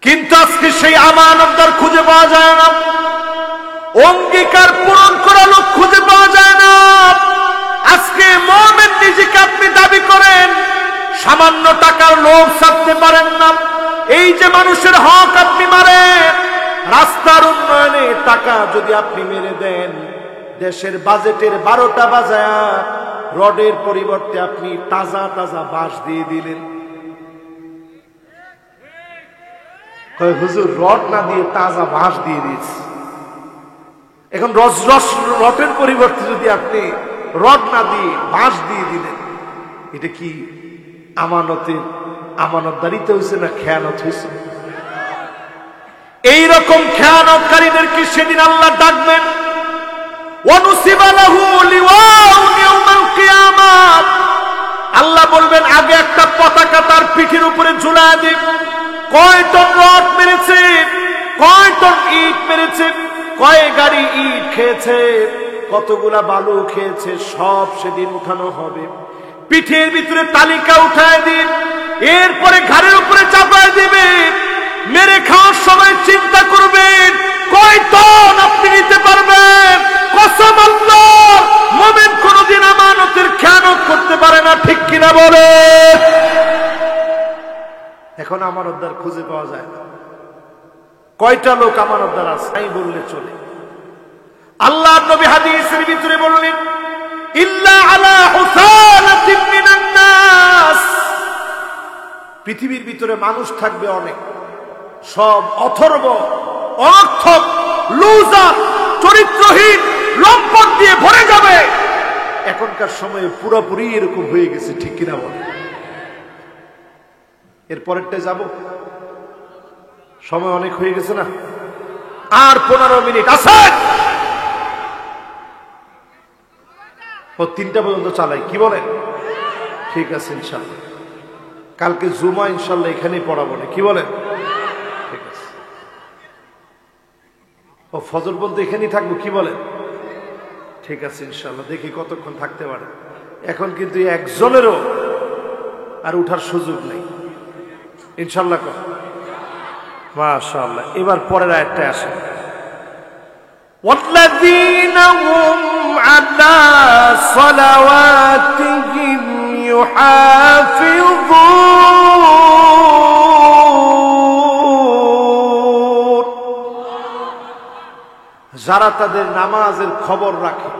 কিন্তু আজকে সেই আমানতদার খুঁজে পাওয়া যায় না, অঙ্গীকার পূরণ করা লোক খুঁজে পাওয়া যায় না। আজকে মুমিন নিজেকে আপনি দাবি করেন, সামান্য টাকার লোভ ছাড়তে পারেন না। এই যে মানুষের হক আপনি মারেন, রাস্তার উন্নয়নে টাকা যদি আপনি মেরে দেন, দেশের বাজেটের 12টা বাজায়া রডের পরিবর্তে আপনি তাজা তাজা বাঁশ দিয়ে দিলেন। হুজুর রড না দিয়ে তাজা বাঁশ দিয়ে দিয়েছি। এখন রডের পরিবর্তে যদি আপনি রড না দিয়ে বাঁশ দিয়ে দিলেন, এটা কি আমানতদারিতে হয়েছে না খেয়ানত হয়েছে? এইরকম খেয়ানতকারীদেরকে সেদিন আল্লাহ ডাকবেন, ওয়ানুসিবা লাহু লিওয়াউন ইয়াউমাল কিয়ামাত। আল্লাহ বলবেন আগে একটা পতাকা তার পিঠের উপরে ঝুলায় দিন। কয় টন রড মেরেছে, কয় টন ইট মেরেছে, কয় গাড়ি ইট খেয়েছে, কতগুলা বালু খেয়েছে, সব সেদিন উঠানো হবে। পিঠের ভিতরে তালিকা উঠায় দিন, এরপরে ঘাড়ের উপরে চাপায় দিবেন। মেরে খাওয়ার সময় চিন্তা করবেন কয় টন আপনি নিতে পারবেন। কসম আল্লাহর, মুমিন কোনদিন আমানতের খেয়ানত করতে পারে না, ঠিক কিনা বলে? এখন আমানতদার খুঁজে পাওয়া যায় না। কয়টা লোক আমানতদার আছে তাই বললে চলে। আল্লাহর নবী হাদিসের ভিতরে বললেন ইল্লা আলা হুসানাতিন মিনান নাস, পৃথিবীর ভিতরে মানুষ থাকবে অনেক, সব অথর্ব, অনর্থক, লুজার, চরিত্রহীন, লম্পট দিয়ে ভরে যাবে। এখনকার সময়ে পুরোপুরি এরকম হয়ে গেছে, ঠিক কিনা বলে? এর পরেরটা যাব, সময় অনেক হয়ে গেছে না, আর 15 মিনিট আছে। ও 3টা পর্যন্ত চালাই, কি বলেন? ঠিক আছে ইনশাল্লাহ, কালকে জুমা ইনশাল্লাহ এখানেই পড়াবো না, কি বলেন? ঠিক আছে। ও ফজর পর্যন্ত এখানেই থাকবো, কি বলেন? ঠিক আছে ইনশাল্লাহ, দেখি কতক্ষণ থাকতে পারে। এখন কিন্তু একজনেরও আর উঠার সুযোগ নেই ইনশাল্লাহ। মাশাআল্লাহ, এবার পরের আয়াতটা আসে। ওয়াল্লাযীনা হুম আলা সালাওয়াতিহিম ইউহাফিযুন, যারা তাদের নামাজের খবর রাখে।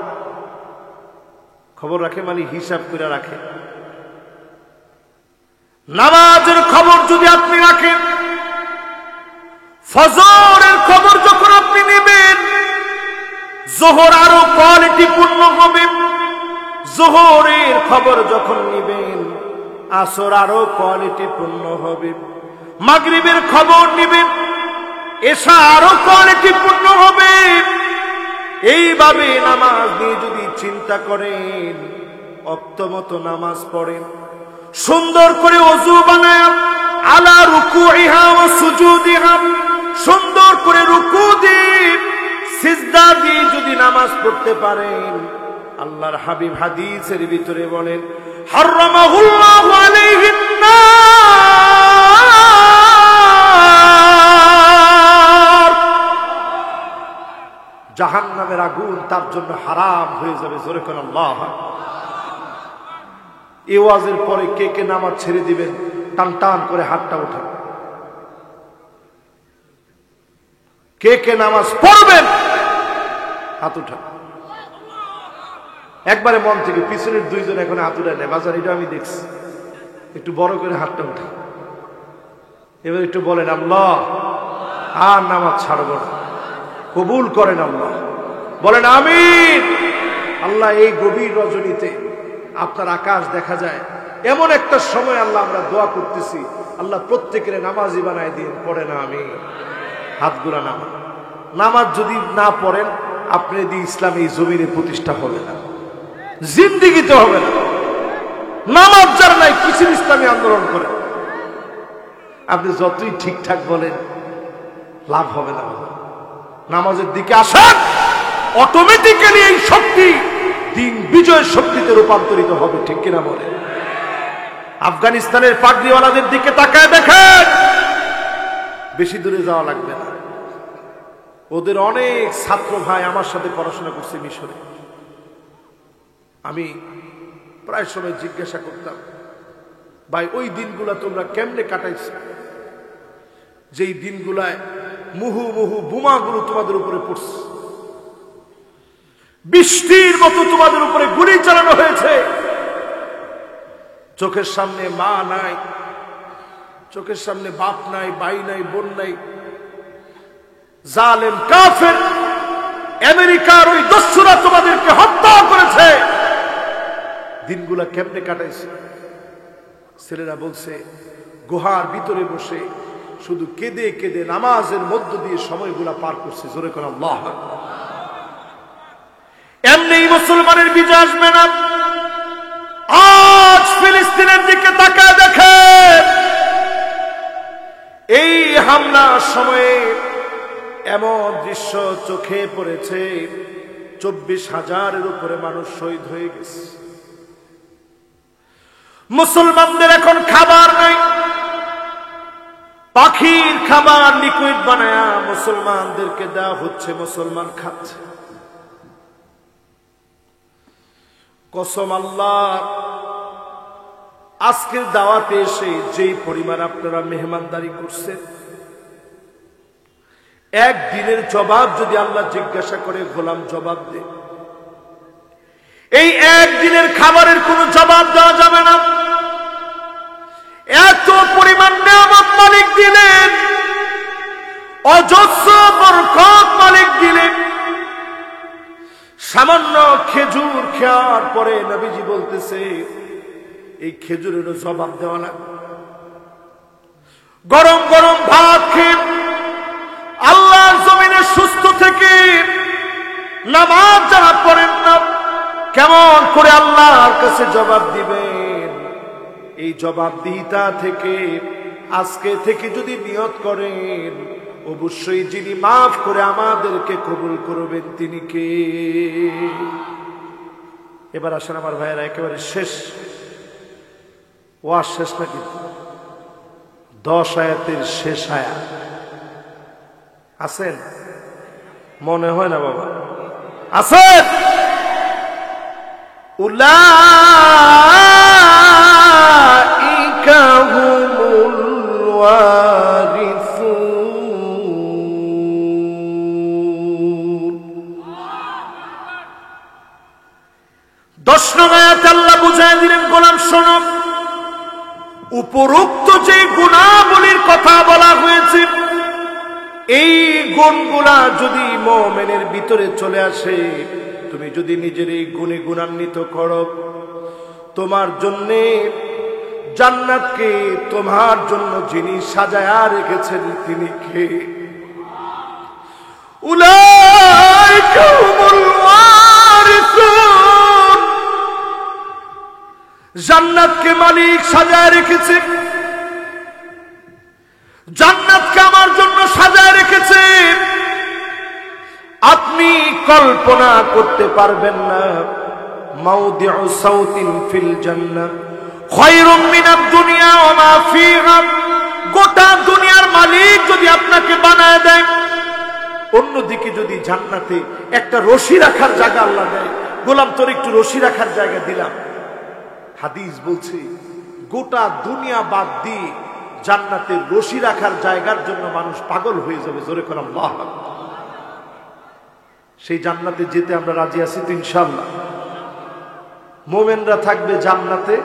খবর রাখে মানে হিসাব করে রাখে। নামাজের খবর যদি আপনি রাখেন, ফজরের খবর যখন আপনি নেবেন, যোহর আরো কোয়ালিটি পূর্ণ হবে। যোহরের খবর যখন নেবেন, আসর আরো কোয়ালিটি পূর্ণ হবে। মাগরিবের খবর নেবেন, এশা আরো কোয়ালিটি পূর্ণ হবে। এইভাবে নামাজ নিয়ে যদি চিন্তা করেন, অক্তমতো নামাজ পড়েন, সুন্দর করে ওযু বানায় আলা রুকুইহা ওয়া সুজুদিহা, সুন্দর করে রুকু দিয়ে সিজদা দিয়ে যদি নামাজ পড়তে পারেন, আল্লাহর হাবিব হাদিসের ভিতরে বলেন হারামাহুল্লাহু আলাইহিন নার, জাহান্নামের আগুন তার জন্য হারাম হয়ে যাবে। জোরে কোন আল্লাহ। এই ওয়াজের পরে কে কে নামাজ ছেড়ে দিবেন? টান টান করে হাতটা উঠান। কে কে নামাজ পড়বেন? হাত উঠান একবারে মন থেকে। পিছনের দুইজন এখন হাত উঠায় নেই, বাজার এটা আমি দেখছি। একটু বড় করে হাতটা উঠান। এবার একটু বলেন আল্লাহ, আর নামাজ ছাড়ব না, কবুল করেন আল্লাহ। বলেন আমিন। আল্লাহ, এই গভীর রজনীতে আপনার আকাশ দেখা যায়, এমন একটা সময় আল্লাহ আমরা দোয়া করতেছি, আল্লাহ প্রত্যেকের নামাজি বানায় দিন। পড়ে না আমি হাতগুলা নামাজ। নামাজ যদি না পড়েন, আপনি যদি ইসলাম এই জমিনে প্রতিষ্ঠা হবে না, জিন্দিগিতে হবে না। নামাজ যার নাই, কিসের ইসলামী আন্দোলন করেন? আপনি যতই ঠিকঠাক বলেন, লাভ হবে না। নামাজের দিকে আসেন, অটোমেটিক্যালি এই শক্তি দিন বিজয়ের শক্তিতে রূপান্তরিত হবে, ঠিক কিনা বলে? আফগানিস্তানের পাগড়িওয়ালাদের দিকে তাকায় দেখেন, বেশি দূরে যাওয়া লাগবে না। ওদের অনেক ছাত্র ভাই আমার সাথে পড়াশোনা করছে মিশরে। আমি প্রায় সময় জিজ্ঞাসা করতাম, ভাই ওই দিনগুলা তোমরা কেমনে কাটাইছো? যেই দিনগুলায় মুহু মুহু বোমাগুলো তোমাদের উপরে পড়ছে, বৃষ্টির মতো তোমাদের উপরে গুলি চালানো হয়েছে, চোখের সামনে মা নাই, চোখের সামনে বাপ নাই, ভাই নাই, বোন নাই, জালেম কাফের আমেরিকার ওই দস্যুরা তোমাদেরকে হত্যা করেছে। দিনগুলা কেমনে কাটাইছে? ছেলেরা বলছে গুহার ভিতরে বসে শুধু কেঁদে কেঁদে নামাজের মধ্য দিয়ে সময়গুলা পার করছে। জোরে করে আল্লাহ। এমনি মুসলমানের বিজয় আসবে না। আজ ফিলিস্তিনের দিকে তাকায় দেখেন, এই হামলার সময়ে এমন দৃশ্য চোখে পড়েছে, 24,000-এর উপরে মানুষ শহীদ হয়ে গেছে। মুসলমানদের এখন খাবার নাই, পাখির খাবার লিকুইড বানায়া মুসলমানদেরকে দেওয়া হচ্ছে, মুসলমান খাচ্ছে। কসম আল্লাহ, আজকের দাওয়াতে এসে যেই পরিমাণ আপনারা মেহমানদারি করছেন, একদিনের জবাব যদি আল্লাহ জিজ্ঞাসা করে গোলাম জবাব দে, এই একদিনের খাবারের কোনো জবাব দেওয়া যাবে না। এত পরিমাণ নিয়ামত মালিক দিলেন, অজস্র বরকত মালিক দিলেন। সামান্য খেজুর খাওয়ার পরে নবীজি বলতেছে এই খেজুরেরও জবাব দেওয়া লাগবে। গরম গরম ভাত খেয়ে আল্লাহর জমিনে সুস্থ থেকে নামাজ যারা পড়েন না, কেমন করে আল্লাহর কাছে জবাব দিবেন? এই জবাবদিহিতা থেকে আজকে থেকে যদি নিয়ত করেন, অবশ্যই যিনি মাফ করে আমাদেরকে কবুল করবেন তিনি কে? এবার আসেন আমার ভাইয়েরা, একেবারে শেষ ওয়াজ, শেষ না কিন্তু 10 আয়াতের শেষ আয়াত আছেন? মনে হয় না বাবা আছেন? উলাইকা হুমুল ওয়ারিসুন। 10 নং আয়াতে আল্লাহ বুঝায় দিলেন, গোলাম শোনো, উপরোক্ত যে গুণাবলীর কথা বলা হয়েছে, এই গুণগুলা যদি মুমিনের ভিতরে চলে আসে, তুমি যদি নিজের এই গুণে গুণান্বিত করো, তোমার জন্য জান্নাতকে তোমার জন্য যিনি সাজায়া রেখেছেন তিনি কে? উলাইকা হুমুল ওয়ারিসুন। জান্নাতকে মালিক সাজায় রেখেছে, জান্নাতকে আমার জন্য সাজায় রেখেছে। আপনি কল্পনা করতে পারবেন না, মাউদিউ সাউতিন ফিল জান্নাহ খায়রুম মিনাদ দুনিয়া ওয়া মা ফিহা। গোটা দুনিয়ার মালিক যদি আপনাকে বানায় দেয়, অন্যদিকে যদি জান্নাতে একটা রশি রাখার জায়গা আল্লাহ দেয়, গোলাম তোর একটু রশি রাখার জায়গা দিলাম, হাদিস বলছে গোটা দুনিয়া বাদ দিয়ে জান্নাতের রশি রাখার জায়গার জন্য মানুষ পাগল হয়ে যাবে। জোরে করে আল্লাহু আকবার। সেই জান্নাতে যেতে আমরা রাজি আছি তো ইনশাআল্লাহ। মুমিনরা থাকবে জান্নাতে,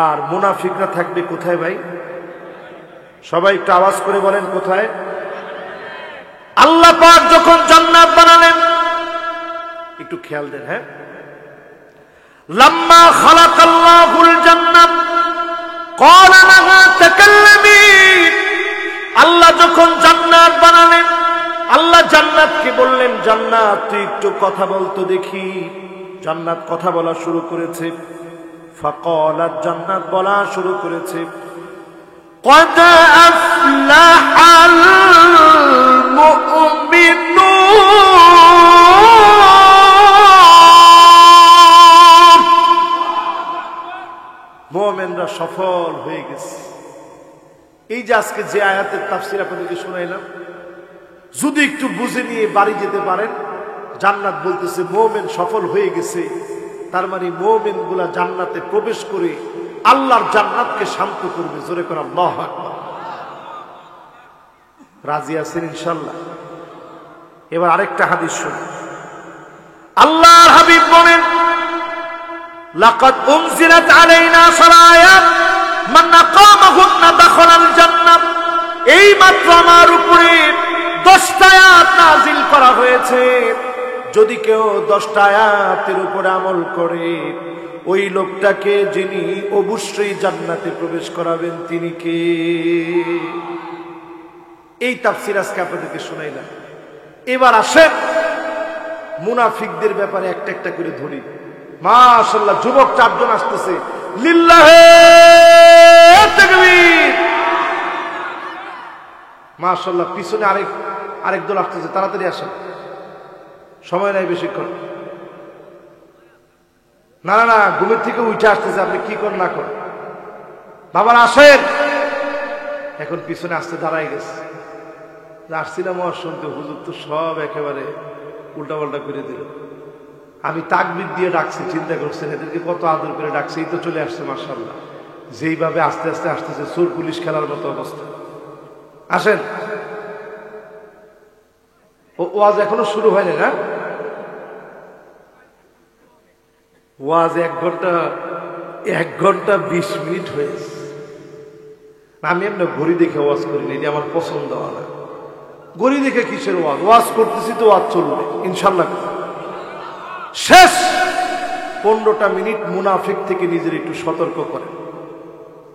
আর মুনাফিকরা থাকবে কোথায় ভাই? সবাই একটু আওয়াজ করে বলেন কোথায়? আল্লাহ পাক যখন জান্নাত বানালেন, একটু খেয়াল দেন, হ্যাঁ, লাম্মা খালাকাল্লাহুল জান্নাত ক্বালা লাহা তাকাল্লামি। আল্লাহ যখন জান্নাত বানালেন, আল্লাহ জান্নাতকে বললেন, জান্নাত তুই একটু কথা বলতো দেখি। জান্নাত কথা বলা শুরু করেছে। ফাকালাত, জান্নাত বলা শুরু করেছে, قد أفلح المؤمنون। মুমিনরা সফল হয়ে গেছে। এই যে আজকে যে আয়াতের তাফসীর আপনাদেরকে শোনাইলাম, যদি একটু বুঝে নিয়ে বাড়ি যেতে পারেন, জান্নাত বলতেছে মুমিন সফল হয়ে গেছে, তার মানে মুমিন গুলা জান্নাতে প্রবেশ করে আল্লাহর জান্নাতকে শান্ত করবে। জোরে করে আল্লাহু আকবার। রাজি আছেন ইনশাআল্লাহ? এবার আরেকটা হাদিস শুনুন। আল্লাহর হাবিব বলেন, লাকাদ উনজিলাত আলাইনা সারায়াত মান আকামাহুন্না দাখালাল জান্নাহ। এই মাত্র আমার উপরে 10টা আয়াত নাযিল করা হয়েছে। যদি কেউ 10টা আয়াতের উপর আমল করে, ওই লোকটাকে যিনি অবশ্যই জান্নাতে প্রবেশ করাবেন তিনি কে? এই তাফসীর আজকে আপনাদেরকে শোনাইলাম। এবার আসেন মুনাফিকদের ব্যাপারে একটা একটা করে ধরি। মাশাআল্লাহ, যুবক 4 জন আসতেছে, লিল্লাহে তাকবীর। মাশাআল্লাহ, পিছনে আরেক দল আসতেছে, তাড়াতাড়ি আসেন, সময় নাই বেশিক্ষণ। না না না, ঘুমের থেকে উঠে আসতেছে, আপনি কি করেন না করেন। বাবার আসেন, এখন পিছনে আসতে দাঁড়াই গেছে। আসছিলাম ওয়াজ শুনতে, হুজুর তো সব একেবারে উল্টাপাল্টা করে দিল। আমি তাকবীর দিয়ে ডাকছি, চিন্তা করছেন এদেরকে কত আদর করে ডাকছি, এই তো চলে আসছে মাশাআল্লাহ। যেইভাবে আস্তে আস্তে আসতেছে চোর পুলিশ খেলার মতো অবস্থা। আসেন, ওয়াজ এখনো শুরু হয়নি না? ওয়াজ 1 ঘন্টা 20 মিনিট হয়েছে। আমি এমনি ঘড়ি দেখে ওয়াজ করিনি, এটা আমার পছন্দ হয় না। ঘড়ি দেখে কিসের ওয়াজ? ওয়াজ করতেছি তো ওয়াজ চলবে ইনশাল্লাহ। শেষ 15টা মিনিট মুনাফিক থেকে নিজের একটু সতর্ক করেন।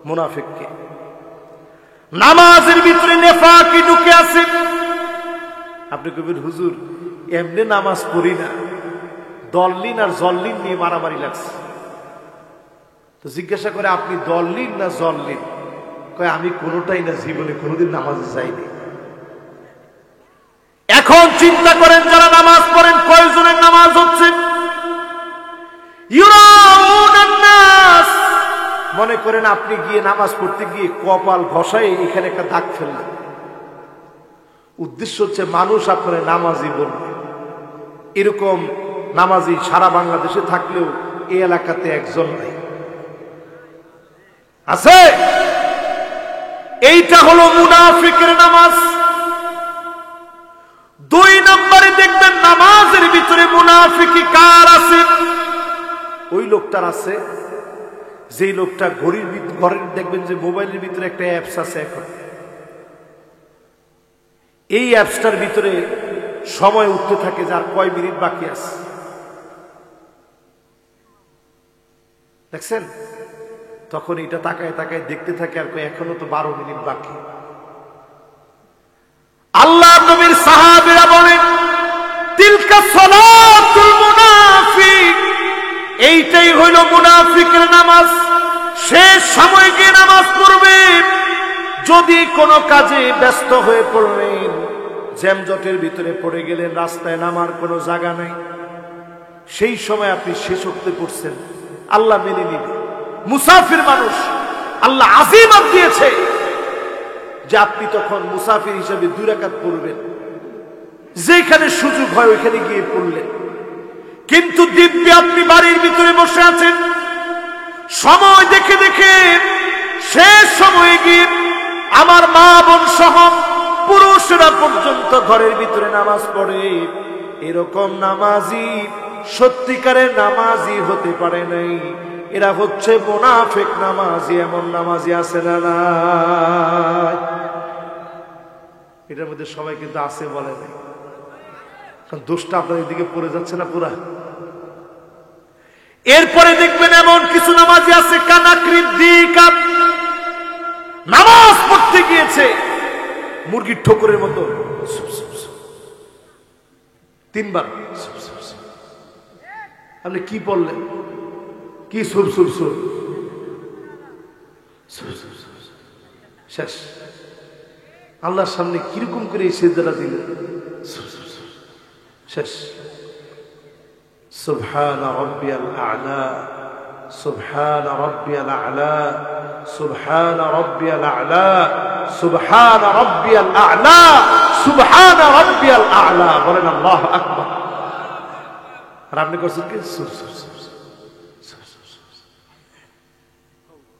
মুনাফিককে নামাজের ভিতরে নেফাকি ঢুকে আছে। আপনি কবেন হুজুর এমনি নামাজ পড়ি না, দললিন আর জল্লিন নিয়ে মারামারি লাগছে। তো জিজ্ঞাসা করে আপনি দললিন না জল্লিন? কয় আমি কোনোটাই না, জীবনে কোনোদিন নামাজে যাইনি। এখন চিন্তা করেন যারা নামাজ পড়েন কয়জনের নামাজ হচ্ছে? মনে করেন আপনি গিয়ে নামাজ পড়তে গিয়ে কপাল ঘষায় এখানে একটা দাগ ফেললেন। উদ্দেশ্য হচ্ছে মানুষ আপনার নামাজি বলবে। এরকম নামাজি সারা বাংলাদেশে থাকলেও এই এলাকাতে একজন নাই, আছে? এইটা হলো মুনাফিকের নামাজ। 2 নম্বরে দেখবেন নামাজের ভিতরে মুনাফিকি কার আছে? ওই লোকটার আছে যেই লোকটা ঘরের দেখবেন যে মোবাইলের ভিতরে একটা অ্যাপস আছে। এখন এই অ্যাপসটার ভিতরে সময় উঠতে থাকে যার কয় মিনিট বাকি আছে, দেখছেন? তখন এটা তাকায় তাকায় দেখতে থাকে আর এখনো তো 12 মিনিট বাকি। আল্লাহ নবীর সাহাবীরা বলেন তিলকা সালাতুল মুনাফিক, এইটাই হইল মুনাফিকের নামাজ। শেষ সময় গিয়ে নামাজ পড়বে। যদি কোনো কাজে ব্যস্ত হয়ে পড়লেন, জ্যামজটের ভিতরে পড়ে গেলেন, রাস্তায় নামার কোনো জায়গা নাই, সেই সময় আপনি শেষ ওয়াক্তে পড়ছেন, আল্লাহ মেনে নিবে। মুসাফির মানুষ আল্লাহ আজিমাত দিয়েছে যে আপনি তখন মুসাফির হিসেবে 2 রাকাত পড়বেন, যেখানে সুযোগ হয় ওইখানে গিয়ে পড়লেন। কিন্তু দিব্যি আপনি বাড়ির ভিতরে বসে আছেন, সময় দেখে দেখে শেষ সময়ে গিয়ে আমার মা বোন সহ পুরুষরা পর্যন্ত ঘরের ভিতরে নামাজ পড়ে। এরকম নামাজি সত্যিকারের নামাজি হতে পারে নাই, এরা হচ্ছে মুনাফিক নামাজি। এমন নামাজি আছে না নাই? এটার মধ্যে সবাই কিন্তু আছে বলে নাই, কারণ দোষটা আপনাদের দিকে পড়ে যাচ্ছে না পুরা। এরপরে দেখবেন এমন কিছু নামাজি আছে কানাকৃদ্দিকা, নামাজ পড়তে গিয়েছে মুরগির ঠোকরের মতো 3 বার। আপনি কি বললেন? কি সুর সুর সুর শেষ। আল্লাহর সামনে কিরকম করে এই সিজদাটা দিলেন, শেষ। সুবহানা রাব্বিয়াল আ'লা, সুবহানা রাব্বিয়াল আ'লা, সুবহানা রাব্বিয়াল আ'লা, সুবহানা রাব্বিয়াল আ'লা, সুবহানা রাব্বিয়াল আ'লা। বলেন আল্লাহু আকবার। আর আপনি করছেন কি? সুর সুর সুর।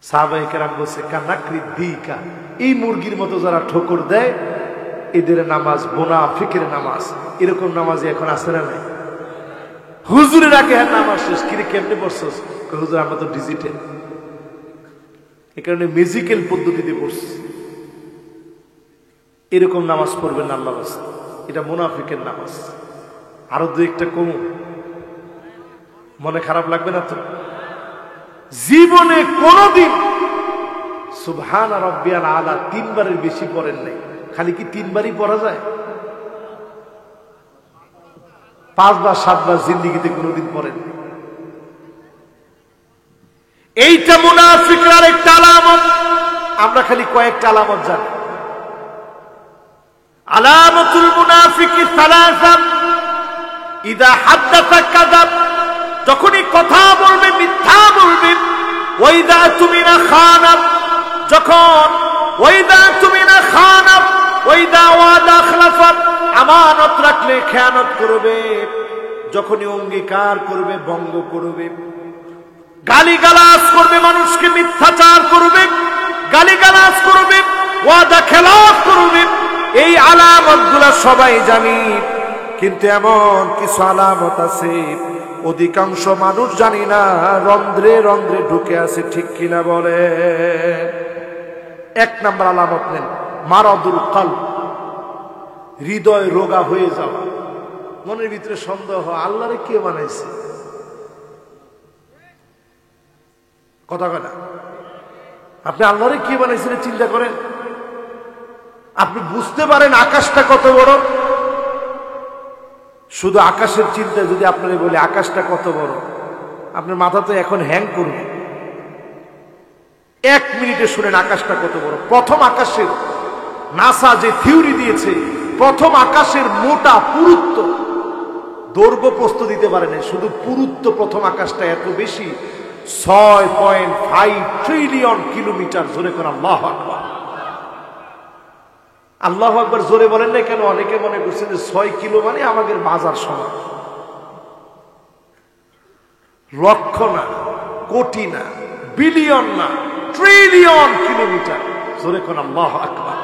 সাহাবায়ে কেরাম বলছে কানাকৃদ্দিকা, এই মুরগির মতো যারা ঠোকর দেয় এদের নামাজ মুনাফিকের নামাজ। এরকম নামাজি এখন আছে না নাই? হুজুরের আগে হ্যাঁ নামাজ শেষ, কিরে কেমনে পড়ছস? হুজুর আমরা তো ডিজিটাল, এই কারণে মিউজিক্যাল পদ্ধতিতে পড়ছি। এরকম নামাজ পড়বেন আল্লাহ রাস্তায়, এটা মুনাফিকের নামাজ। আরো 2-1টা কম, মনে খারাপ লাগবে না তো? জীবনে কোনদিন সুবহানা রাব্বিয়াল আ'লা 3 বারের বেশি পড়েন নাই। খালি কি 3 বারই পড়া যায়? 5 বার 7 বার জিন্দেগিতে কোনদিন পড়েন। এইটা মুনাফিকরা একটা আলামত। আমরা খালি কয়েকটা আলামত জানি। আলামাতুল মুনাফিকি সালাসা, ইযা হাদাসা কাযাব, যখনই কথা বলবে মিথ্যা বলবে। ওয়া ইযা তুমিনা খানা, যখন ওয়া ইযা তুমিনা খানা, ওয়া ইযা ওয়াদা আখলাফা, আমানত রাখলে খেয়ানত করবে। যখনই অঙ্গীকার করবে ভঙ্গ করবে। গালিগালাজ করবে, মানুষকে মিথ্যাচার করবে, গালিগালাজ করবে, ওয়াদা খেলাফ করবে। এই আলামতগুলো সবাই জানি, কিন্তু এমন কিছু আলামত আছে অধিকাংশ মানুষ জানি না, রন্ধ্রে রন্ধ্রে ঢুকে আছে। ঠিক কিনা বলে? এক নাম্বার আলামত নেন, মারাদুল কলব, হৃদয় রোগা হয়ে যাওয়া। মনের ভিতরে সন্দেহ, আল্লাহরে কে বানাইছে? কথা কথা, আপনি আল্লাহরে কি বানাইছিলেন চিন্তা করেন। আপনি বুঝতে পারেন আকাশটা কত বড়? শুধু আকাশের চিন্তা যদি আপনারা বলে আকাশটা কত বড়, আপনার মাথা তো এখন হ্যাং করবে। 1 মিনিটে শুনেন আকাশটা কত বড়। প্রথম আকাশের নাসা যে থিওরি দিয়েছে, প্রথম আকাশের মোটা পুরুত্ব, দৈর্ঘ্য প্রস্থ দিতে পারে না, শুধু পুরুত্ব প্রথম আকাশটা এত বেশি, 6.5 ট্রিলিয়ন কিলোমিটার। জোরে করে আল্লাহু আকবার। আল্লাহু আকবার জোরে বলেন না কেন? অনেকে মনে করছেন যে 6 কিলো মানে আমাদের বাজার সমান। লক্ষ না, কোটি না, বিলিয়ন না, ট্রিলিয়ন কিলোমিটার। জোরে করে আল্লাহু আকবার।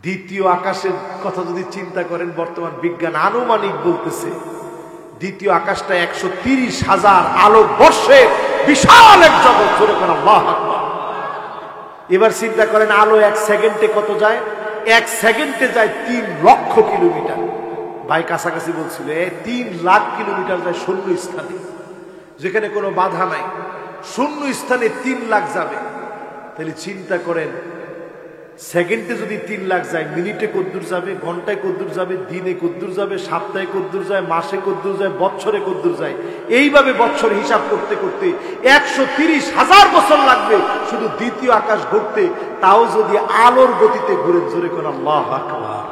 দ্বিতীয় আকাশের কথা যদি চিন্তা করেন, বর্তমান বিজ্ঞান আনুমানিক বলতেছে দ্বিতীয় আকাশটা 130,000 আলোকবর্ষের বিশাল এক জগৎ। জোরে করে আল্লাহু আকবার। এবার চিন্তা করেন আলো 1 সেকেন্ডে কত যায়? 1 সেকেন্ডে যায় 3 লক্ষ কিলোমিটার। ভাই কাছাকাছি বলছিল 3 লাখ কিলোমিটার যায় শূন্য স্থানে, যেখানে কোনো বাধা নাই। শূন্য স্থানে 3 লাখ যাবে। তাহলে চিন্তা করেন, সেকেন্ডে যদি 3 লাখ যায়, মিনিটে কদ্দূর যাবে, ঘন্টায় কদ্দূর যাবে, দিনে কদ্দূর যাবে, সপ্তাহে কদ্দূর যায়, মাসে কদ্দূর যায়, বছরে কদ্দূর যায়। এইভাবে বছর হিসাব করতে করতে 130,000 বছর লাগবে শুধু দ্বিতীয় আকাশ ঘুরতে। তাও যদি আলোর গতিতে ঘুরে। জোরে করে আল্লাহু আকবার।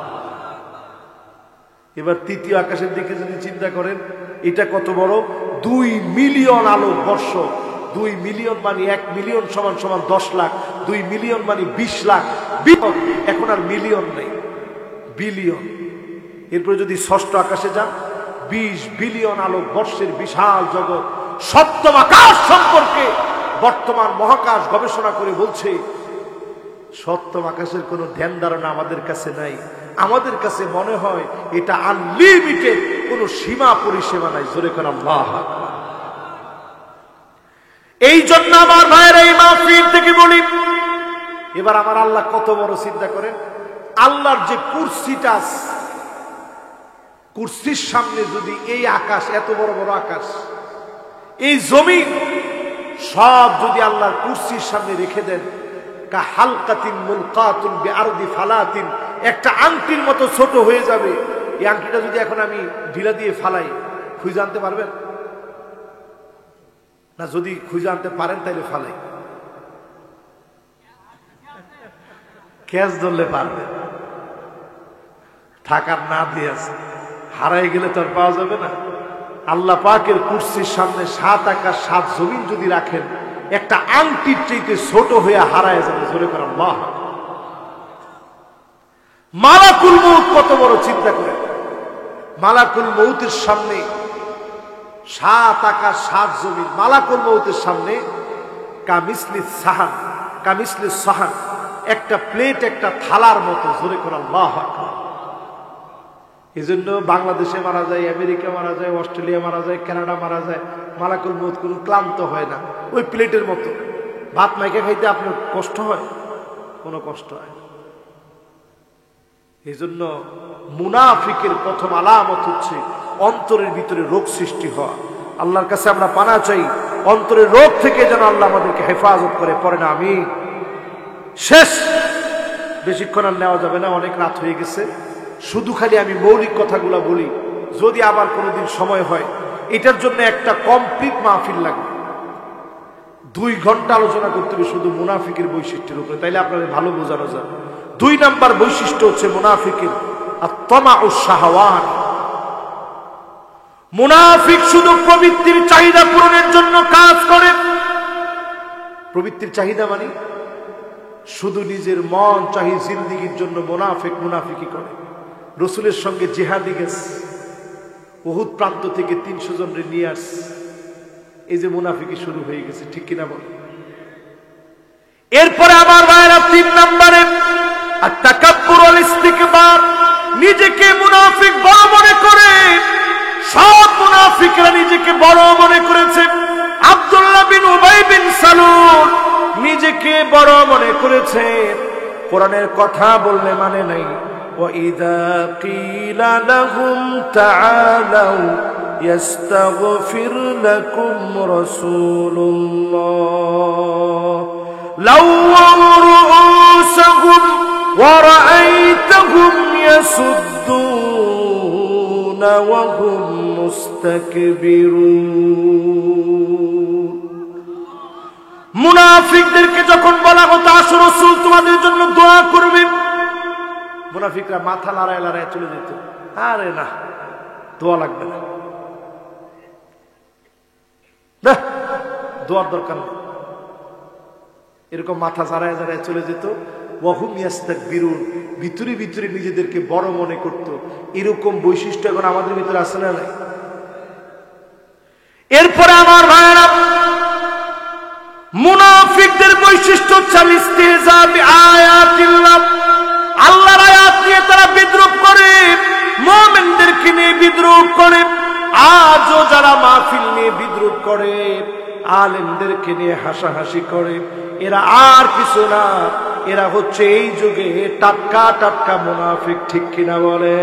এবার তৃতীয় আকাশের দিকে যদি চিন্তা করেন, এটা কত বড়? 2 মিলিয়ন আলোকবর্ষ। 2 মিলিয়ন মানে 1 মিলিয়ন সমান সমান 10 লাখ। 2 মিলিয়ন মানে 20 লাখ। এখন আর মিলিয়ন নেই, বিলিয়ন। এরপরে যদি ষষ্ঠ আকাশে যান, 20 বিলিয়ন আলোকবর্ষের বিশাল জগৎ। সপ্তম আকাশ সম্পর্কে বর্তমান মহাকাশ গবেষণা করে বলছে, সপ্তম আকাশের কোনো ধ্যান ধারণা আমাদের কাছে নাই। আমাদের কাছে মনে হয় এটা আনলিমিটেড, কোনো সীমা পরিসীমা নাই। জোরে করে আল্লাহু আকবার। এই জন্য আমার ভাইয়ের এই মাহফিল থেকে বলি, এবার আমার আল্লাহ কত বড় চিন্তা করেন। আল্লাহর যে কুরসিটা, কুরসির সামনে যদি এই আকাশ, এত বড় বড় আকাশ, এই জমিন সব যদি আল্লাহর কুরসির সামনে রেখে দেন, কা হালকাতিন মুলকাতুন বিআরদি ফালাতিন, একটা আংটির মতো ছোট হয়ে যাবে। এই আংটিটা যদি এখন আমি ঢিলা দিয়ে ফালাই, খুঁজে আনতে পারবেন না? যদি খুঁজে আনতে পারেন তাহলে ফালাই, ক্যাচ ধরলে পারবেন। থাকার না দিয়ে আছে, হারাই গেলে তো আর পাওয়া যাবে না। আল্লাহ পাকের কুরসির সামনে 7 আকাশ 7 জমিন যদি রাখেন, একটা আংটির চাইতে ছোট হয়ে হারায় যাবে। জোরে করে আল্লাহ। মালাকুল মউত কত বড় চিন্তা করে। মালাকুল মউতের সামনে 7 আকাশ 7 জমিন। মালাকুল মউতের সামনে কামিসলি সাহান, কামিসলি সাহান, একটা প্লেট, একটা থালার মতো। জোরে করে আল্লাহু আকবার। এই জন্য বাংলাদেশে মারা যায়, আমেরিকা মারা যায়, অস্ট্রেলিয়া মারা যায়, কানাডা মারা যায়, মালাকুল মউত কোনো ক্লান্ত হয় না। ওই প্লেটের মতো। ভাত মাইকে খাইতে আপনার কষ্ট হয়? কোনো কষ্ট হয়। এই জন্য মুনাফিকের প্রথম আলামত হচ্ছে অন্তরের ভিতরে রোগ সৃষ্টি হওয়া। আল্লাহর কাছে আমরা পানা চাই অন্তরের রোগ থেকে যেন আল্লাহ আমাদেরকে হেফাজত করে। পড়ে না আমি শেষ, বেশিক্ষণ আর নেওয়া যাবে না, অনেক রাত হয়ে গেছে। শুধু খালি আমি মৌলিক কথাগুলো বলি, যদি আবার কোনোদিন সময় হয়, এটার জন্য একটা কমপ্লিট মাহফিল লাগবে। 2 ঘন্টা আলোচনা করতে হবে শুধু মুনাফিকের বৈশিষ্ট্যের উপরে, তাইলে আপনাদের ভালো বোঝানো যাবে। 2 নাম্বার বৈশিষ্ট্য হচ্ছে মুনাফিকের আত-তামাউশ শাহাওয়াত। মুনাফিক শুধু প্রবৃত্তির চাহিদা পূরণের জন্য কাজ করে। প্রবৃত্তির চাহিদা মানে শুধু নিজের মন চাহি জিন্দেগির জন্য মুনাফিকি করে। রাসূলের সঙ্গে জিহাদে গেছে, উহুদ প্রান্ত থেকে 300 জনরে নিয়ে আসছে। এই যে মুনাফিকি শুরু হয়ে গেছে, ঠিক কিনা বল? এরপরে আমার ভাইরা 3 নম্বরে আত-তাকাব্বুর ওয়াল ইস্তিকবার। নিজেকে মুনাফিক বড় মনে করে। সব মুনাফিকরা নিজেকে বড় মনে করেছে। আব্দুল্লাহ বিন উবাই বিন সালুল নিজেকে বড় মনে করেছে, কোরআনের কথা বললে মানে নাই। وَإِذَا قِيلَ لَهُمْ تَعَالَوْا يَسْتَغْفِرْ لَكُمْ رَسُولُ اللَّهِ لَوَّوْا رُءُوسَهُمْ وَرَأَيْتَهُمْ يَصُدُّونَ وَهُمْ مُسْتَكْبِرُونَ। মুনাফিকদেরকে যখন বলা হতো আসো রাসূল তোমাদের জন্য দোয়া করবে, মুনাফিকরা মাথা লড়ায় লড়ায় চলে যেত। আরে না, দোয়া লাগবে না, দোয়ার দরকার নেই, এরকম মাথা জারায় জারায় চলে যেত। ওয়াহুম ইয়াস্তাকবিরুন, ভিতরে ভিতরে নিজেদেরকে বড় মনে করত। এরকম বৈশিষ্ট্য এখন আমাদের ভিতরে আছে না নাই? এরপরে আমার ভাইরা, মুনাফিকদের বৈশিষ্ট্য হচ্ছে ইস্তিহজা বিআয়াতিল্লাহ। আল্লাহর আয়াত নিয়ে তারা বিদ্রূপ করে, মুমিনদেরকে নিয়ে বিদ্রূপ করে। আজও যারা মাহফিল নিয়ে বিদ্রূপ করে, আলেমদেরকে নিয়ে হাসাহাসি করে, এরা আর কিছু না, এরা হচ্ছে এই যুগে টাটকা টাটকা মুনাফিক, ঠিক কিনা বলে?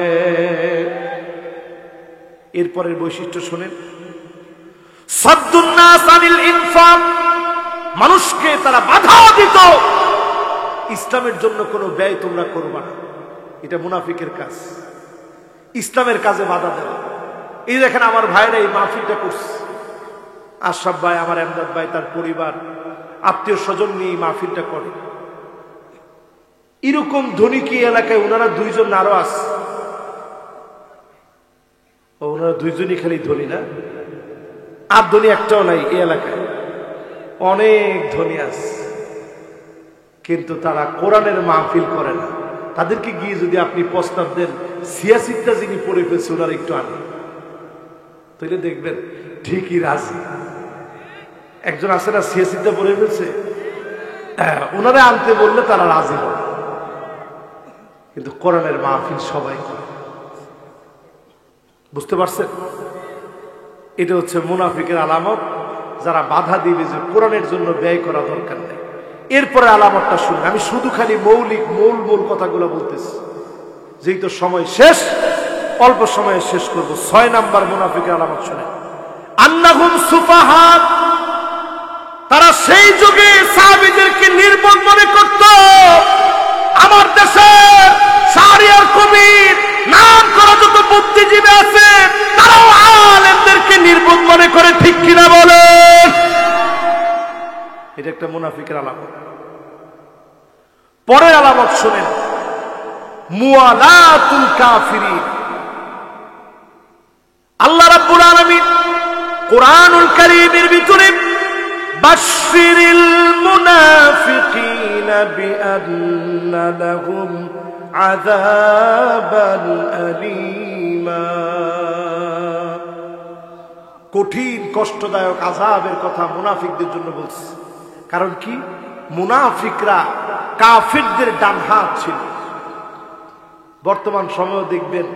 এরপরের বৈশিষ্ট্য শুনেন, সাদ্দুন নাস আনিল ইনফাক। মানুষকে তারা বাধা দিত, ইসলামের জন্য কোনো ব্যয় তোমরা করবা না। এটা মুনাফিকের কাজ, ইসলামের কাজে বাধা দেওয়া। এই দেখেন আমার ভাইরা এই মাহফিলটা করছে, আশরাফ ভাই, আমার এমদাদ ভাই, তার পরিবার, আত্মীয় স্বজন নিয়ে এই মাহফিলটা করে। এরকম ধনী কি এলাকায় ওনারা 2 জন আরো আছে? ওনারা 2 জনই খালি ধনী না, আর ধনী একটাও নাই এই এলাকায়, অনেক ধনী আছে, কিন্তু তারা কোরআনের মাহফিল করে না। তাদেরকে গিয়ে যদি আপনি প্রস্তাব দেন সিয়াসিটটা যিনি পড়ে ফেলছে ওনারা একটু আনে, তাহলে দেখবেন ঠিকই রাজি। একজন আছে না সিয়াসিটটা পড়ে ফেলছে, ওনারা আনতে বললে তারা রাজি হয়, কিন্তু কোরআনের মাহফিল সবাই করে। বুঝতে পারছেন? এটা হচ্ছে মুনাফিকের আলামত, যারা বাধা দিবে যে কোরআনের জন্য ব্যয় করা দরকার নেই। এরপরে আলামতটা শুনুন, আমি শুধু খালি মৌলিক মূল কথাগুলো বলতেছি, যেহেতু সময় শেষ, অল্প সময়ে শেষ করব। 6 নাম্বার মুনাফিকের আলামত শুনেন, আন্নাহুম সুফাহা। তারা সেই যুগে সাহাবীদেরকে নির্বোধ মনে করত। আমার দেশে শাহরিয়ার কবির নাম করা যত বুদ্ধিজীবী আছে, তারাও আলেমদেরকে নির্বোধ মনে করে, ঠিক কিনা বলে? এটা একটা মুনাফিকের আলামত। পরের আলামত শুনেন, মুওয়ালাতুল কাফিরিন। আল্লাহ রাব্বুল আলামিন কোরআনুল কারীমের ভিতরে বাশশিরিল মুনাফিকিনা বিআন্না লাহুম আযাবান আলীমা। কঠিন কষ্টদায়ক আযাবের কথা মুনাফিকদের জন্য বলছে। কারণ কি? মুনাফিকরা কাফিরদের ডান হাত ছিল। বর্তমান সময় দেখবেন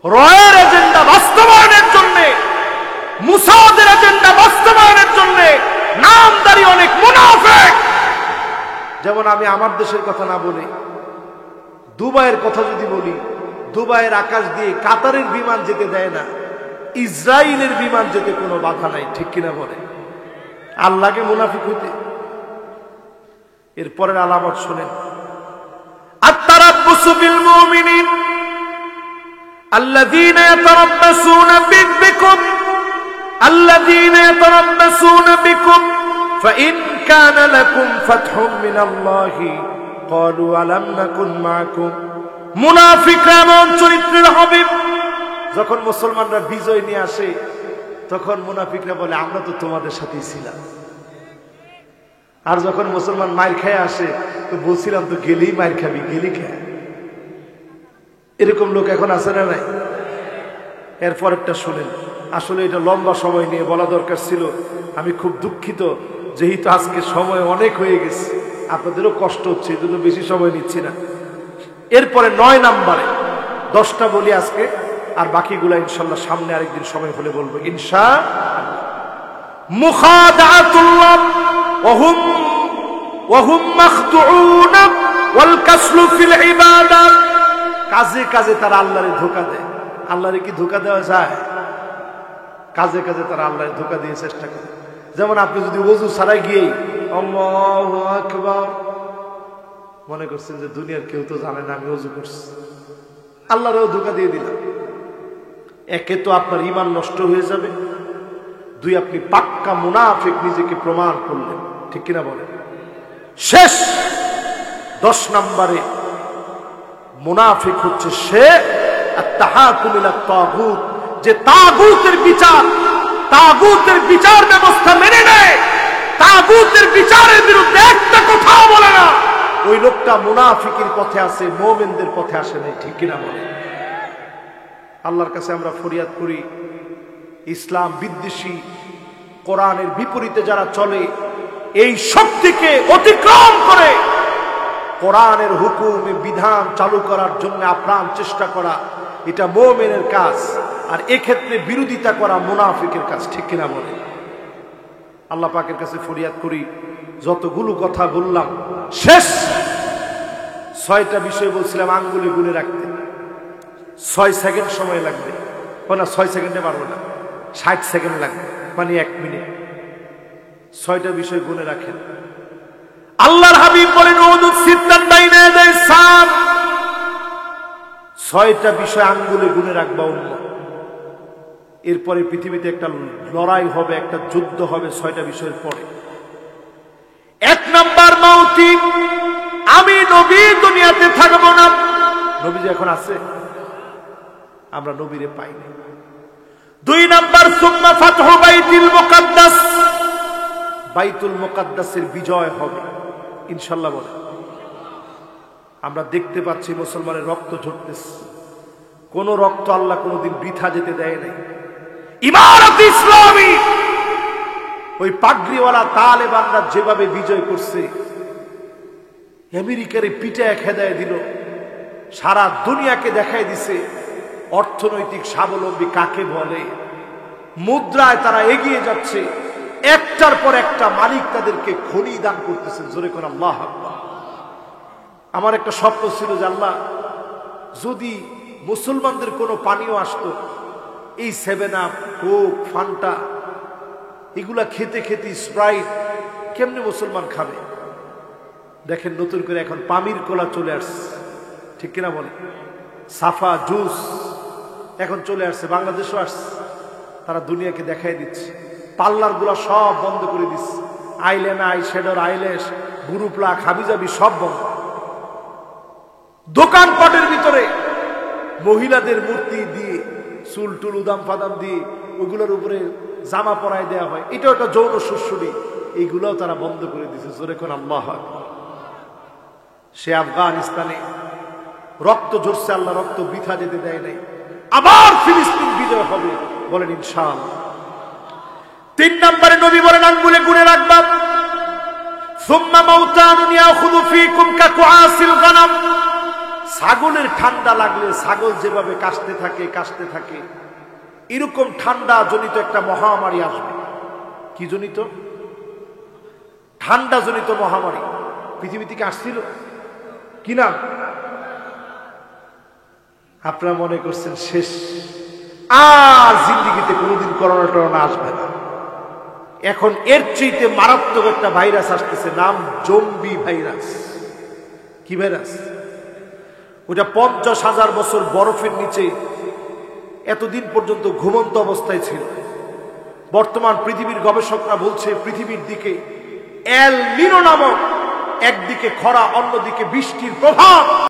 রয়ের এজেন্ডা বাস্তবায়নের জন্য, মুসাদের এজেন্ডা বাস্তবায়নের জন্য নামদারি অনেক মুনাফিক। যেমন আমি আমার দেশের কথা না বলি, দুবাইয়ের কথা যদি বলি, দুবাইয়ের আকাশ দিয়ে কাতারের বিমান যেতে দেয় না, ইসরায়েলের বিমান যেতে কোনো বাধা নাই, ঠিক কিনা বলে? আল্লাহকে মুনাফিক হইতে। এরপরের আলামত শুনেন, আত-তারাব্বুসু বিল মুমিনিন আল্লাযীনা ইয়াতারাব্বাসুনা বিকুম فإن كان لكم فتح من الله قالوا ألم نكن معكم মুনাফিকরা এমন চরিত্রের হবে যখন মুসলমানরা বিজয় নিয়ে আসে তখন মুনাফিকরা বলে আমরা তো তোমাদের সাথেই ছিলাম। আর যখন মুসলমান মার খেয়ে আসে তো বলছিলাম তো গেলেই মার খাবি, গেলি খেয়ে। এরকম লোক এখন আছে না নাই? এরপর একটা শুনেন, আসলে এটা লম্বা সময় নিয়ে বলা দরকার ছিল, আমি খুব দুঃখিত, যেহেতু আজকে সময় অনেক হয়ে গেছে, আপনাদেরও কষ্ট হচ্ছে, এই জন্য বেশি সময় নিচ্ছি না। এরপরে 9 নম্বরে 10টা বলি আজকে, আর বাকিগুলা ইনশাল্লাহ সামনে আরেকদিন সময় হলে বলবো ইনশাআল্লাহ। মুখাদাতুল্লাহ ওয়াহুম মাখদুউন ওয়াল কাসলু ফিল ইবাদা, কাজে কাজে তারা আল্লাহরে ধোঁকা দেয়। আল্লাহরে কি ধোঁকা দেওয়া যায়? কাজে কাজে তারা আল্লাহরে ধোঁকা দিয়ে চেষ্টা করে। যেমন আপনি যদি ওযু ছাড়াই গিয়ে আল্লাহু আকবার মনে করছেন যে দুনিয়ার কেউ তো জানে না আমি ওযু করছি, আল্লাহরেও ধোঁকা দিয়ে দিলাম। একে তো আপনার ঈমান নষ্ট হয়ে যাবে, 2 আপনি পাক্কা মুনাফিক নিজেকে প্রমাণ করলেন, ঠিক কিনা বলেন? শেষ 10 নম্বরে মুনাফিক হচ্ছে সে আত-তাহাকুম ইলা তাগুত, যে তাগুতের বিচার ব্যবস্থা মেনে নেয়, তাগুতের বিচারের বিরুদ্ধে একটা কথাও বলে না, ওই লোকটা মুনাফিকের পথে আছে, মুমিনদের পথে আসে না, ঠিক কিনা বলেন? আল্লাহর কাছে আমরা ফরিয়াদ করি, ইসলাম বিদ্বেষী কোরআনের বিপরীতে যারা চলে, এই শক্তিকে অতিক্রম করে কোরআনের হুকুমে বিধান চালু করার জন্য আপ্রাণ চেষ্টা করা, এটা মুমিনের কাজ, আর এক্ষেত্রে বিরোধিতা করা মুনাফিকের কাজ, ঠিক কিনা বলে? আল্লাহ পাকের কাছে ফরিয়াদ করি, যতগুলো কথা বললাম শেষ 6টা বিষয় বলছিলাম আঙ্গুলে গুনে রাখতে, 6 সেকেন্ড সময় লাগবে, না 6 সেকেন্ডে পারবো না, 60 সেকেন্ড লাগবে, মানে 1 মিনিট। 6টা বিষয় গুনে রাখেন। আল্লাহর হাবিব বলেন উদুদ সিত্তান বাইনা ইয়াদাই সাম, 6টা বিষয় আঙ্গুলে গুনে রাখবা উম্মত। এরপরে পৃথিবীতে একটা লড়াই হবে, একটা যুদ্ধ হবে 6টা বিষয়ের পরে। 1 নাম্বার মাউতি, আমি নবী দুনিয়াতে থাকবো না। নবী যে এখন আছে, আমরা নবীরে পাইনি। 2 নাম্বার সুম্মা ফাতহু বাইতুল মুকাদ্দাস, বাইতুল মুকাদ্দাসের বিজয় হবে ইনশাআল্লাহ বলে। আমরা দেখতে পাচ্ছি মুসলমানের রক্ত ঝরতেছে, কোন রক্ত আল্লাহ কোনদিন বৃথা যেতে দেয় নাই। ইমারত ইসলামী, ওই পাগড়িওয়ালা তালেবানরা যেভাবে বিজয় করছে, আমেরিকার পিঠে খেদায় দিল, সারা দুনিয়াকে দেখায় দিছে অর্থনৈতিক স্বাবলম্বী কাকে বলে। মুদ্রায় তারা এগিয়ে যাচ্ছে, একটার পর একটা মালিক তাদেরকে খনি দান করতেছে। জোরে করে আল্লাহু আকবার। আমার একটা স্বপ্ন ছিল যে আল্লাহ, যদি মুসলমানদের কোনো পানীয় আসতো, এই 7 আপ, কোক, ফান্টা, এগুলা খেতে খেতে স্প্রাইট কেমনে মুসলমান খাবে? দেখেন নতুন করে এখন পামির কোলা চলে আসছে, ঠিক কিনা বলে? সাফা জুস এখন চলে আসছে, বাংলাদেশও আসছে, তারা দুনিয়াকে দেখাই দিচ্ছে। পার্লার গুলা সব বন্ধ করে দিচ্ছে, আইলাইনার, আইশ্যাডোর, আইল্যাশ, বুরুপ্লা, খাবিজাবি সব বন্ধ। দোকানপাটের ভিতরে মহিলাদের মূর্তি দিয়ে, চুল টুল উদাম ফাদাম দিয়ে ওগুলোর উপরে জামা পরায় দেওয়া হয়, এটাও একটা যৌন সুশ্রুতি, এইগুলোও তারা বন্ধ করে দিচ্ছে। জোরে কোন আল্লাহু আকবার। সে আফগানিস্তানে রক্ত ঝরছে, আল্লাহ রক্ত বৃথা যেতে দেয় নাই। আবার ফিলিস্তিন বিজয় হবে, বলেন ইনশাআল্লাহ। 3 নম্বরে নবী বলেন আঙ্গুলে গুনে রাখবা, সুম্মা মাউতানুন ইয়াখুযু ফীকুম কাকুআসিল গানাম, ছাগলের ঠান্ডা লাগলে ছাগল যেভাবে কাশতে থাকে এরকম ঠান্ডা জনিত একটা মহামারী আসবে। কি জনিত? ঠান্ডা জনিত মহামারী পৃথিবী থেকে আসছিল কিনা? আপনারা মনে করছেন শেষ, আর জিন্দিগিতে কোনোদিন করোনা টরোনা আসবে না। এখন এর চাইতে মারাত্মক একটা ভাইরাস আসতেছে, নাম জম্বি ভাইরাস। কি ভাইরাস? ওটা 50,000 বছর বরফের নিচে এতদিন পর্যন্ত ঘুমন্ত অবস্থায় ছিল। বর্তমান পৃথিবীর গবেষকরা বলছে পৃথিবীর দিকে এল নিনো নামক একদিকে খরা অন্যদিকে বৃষ্টির প্রভাব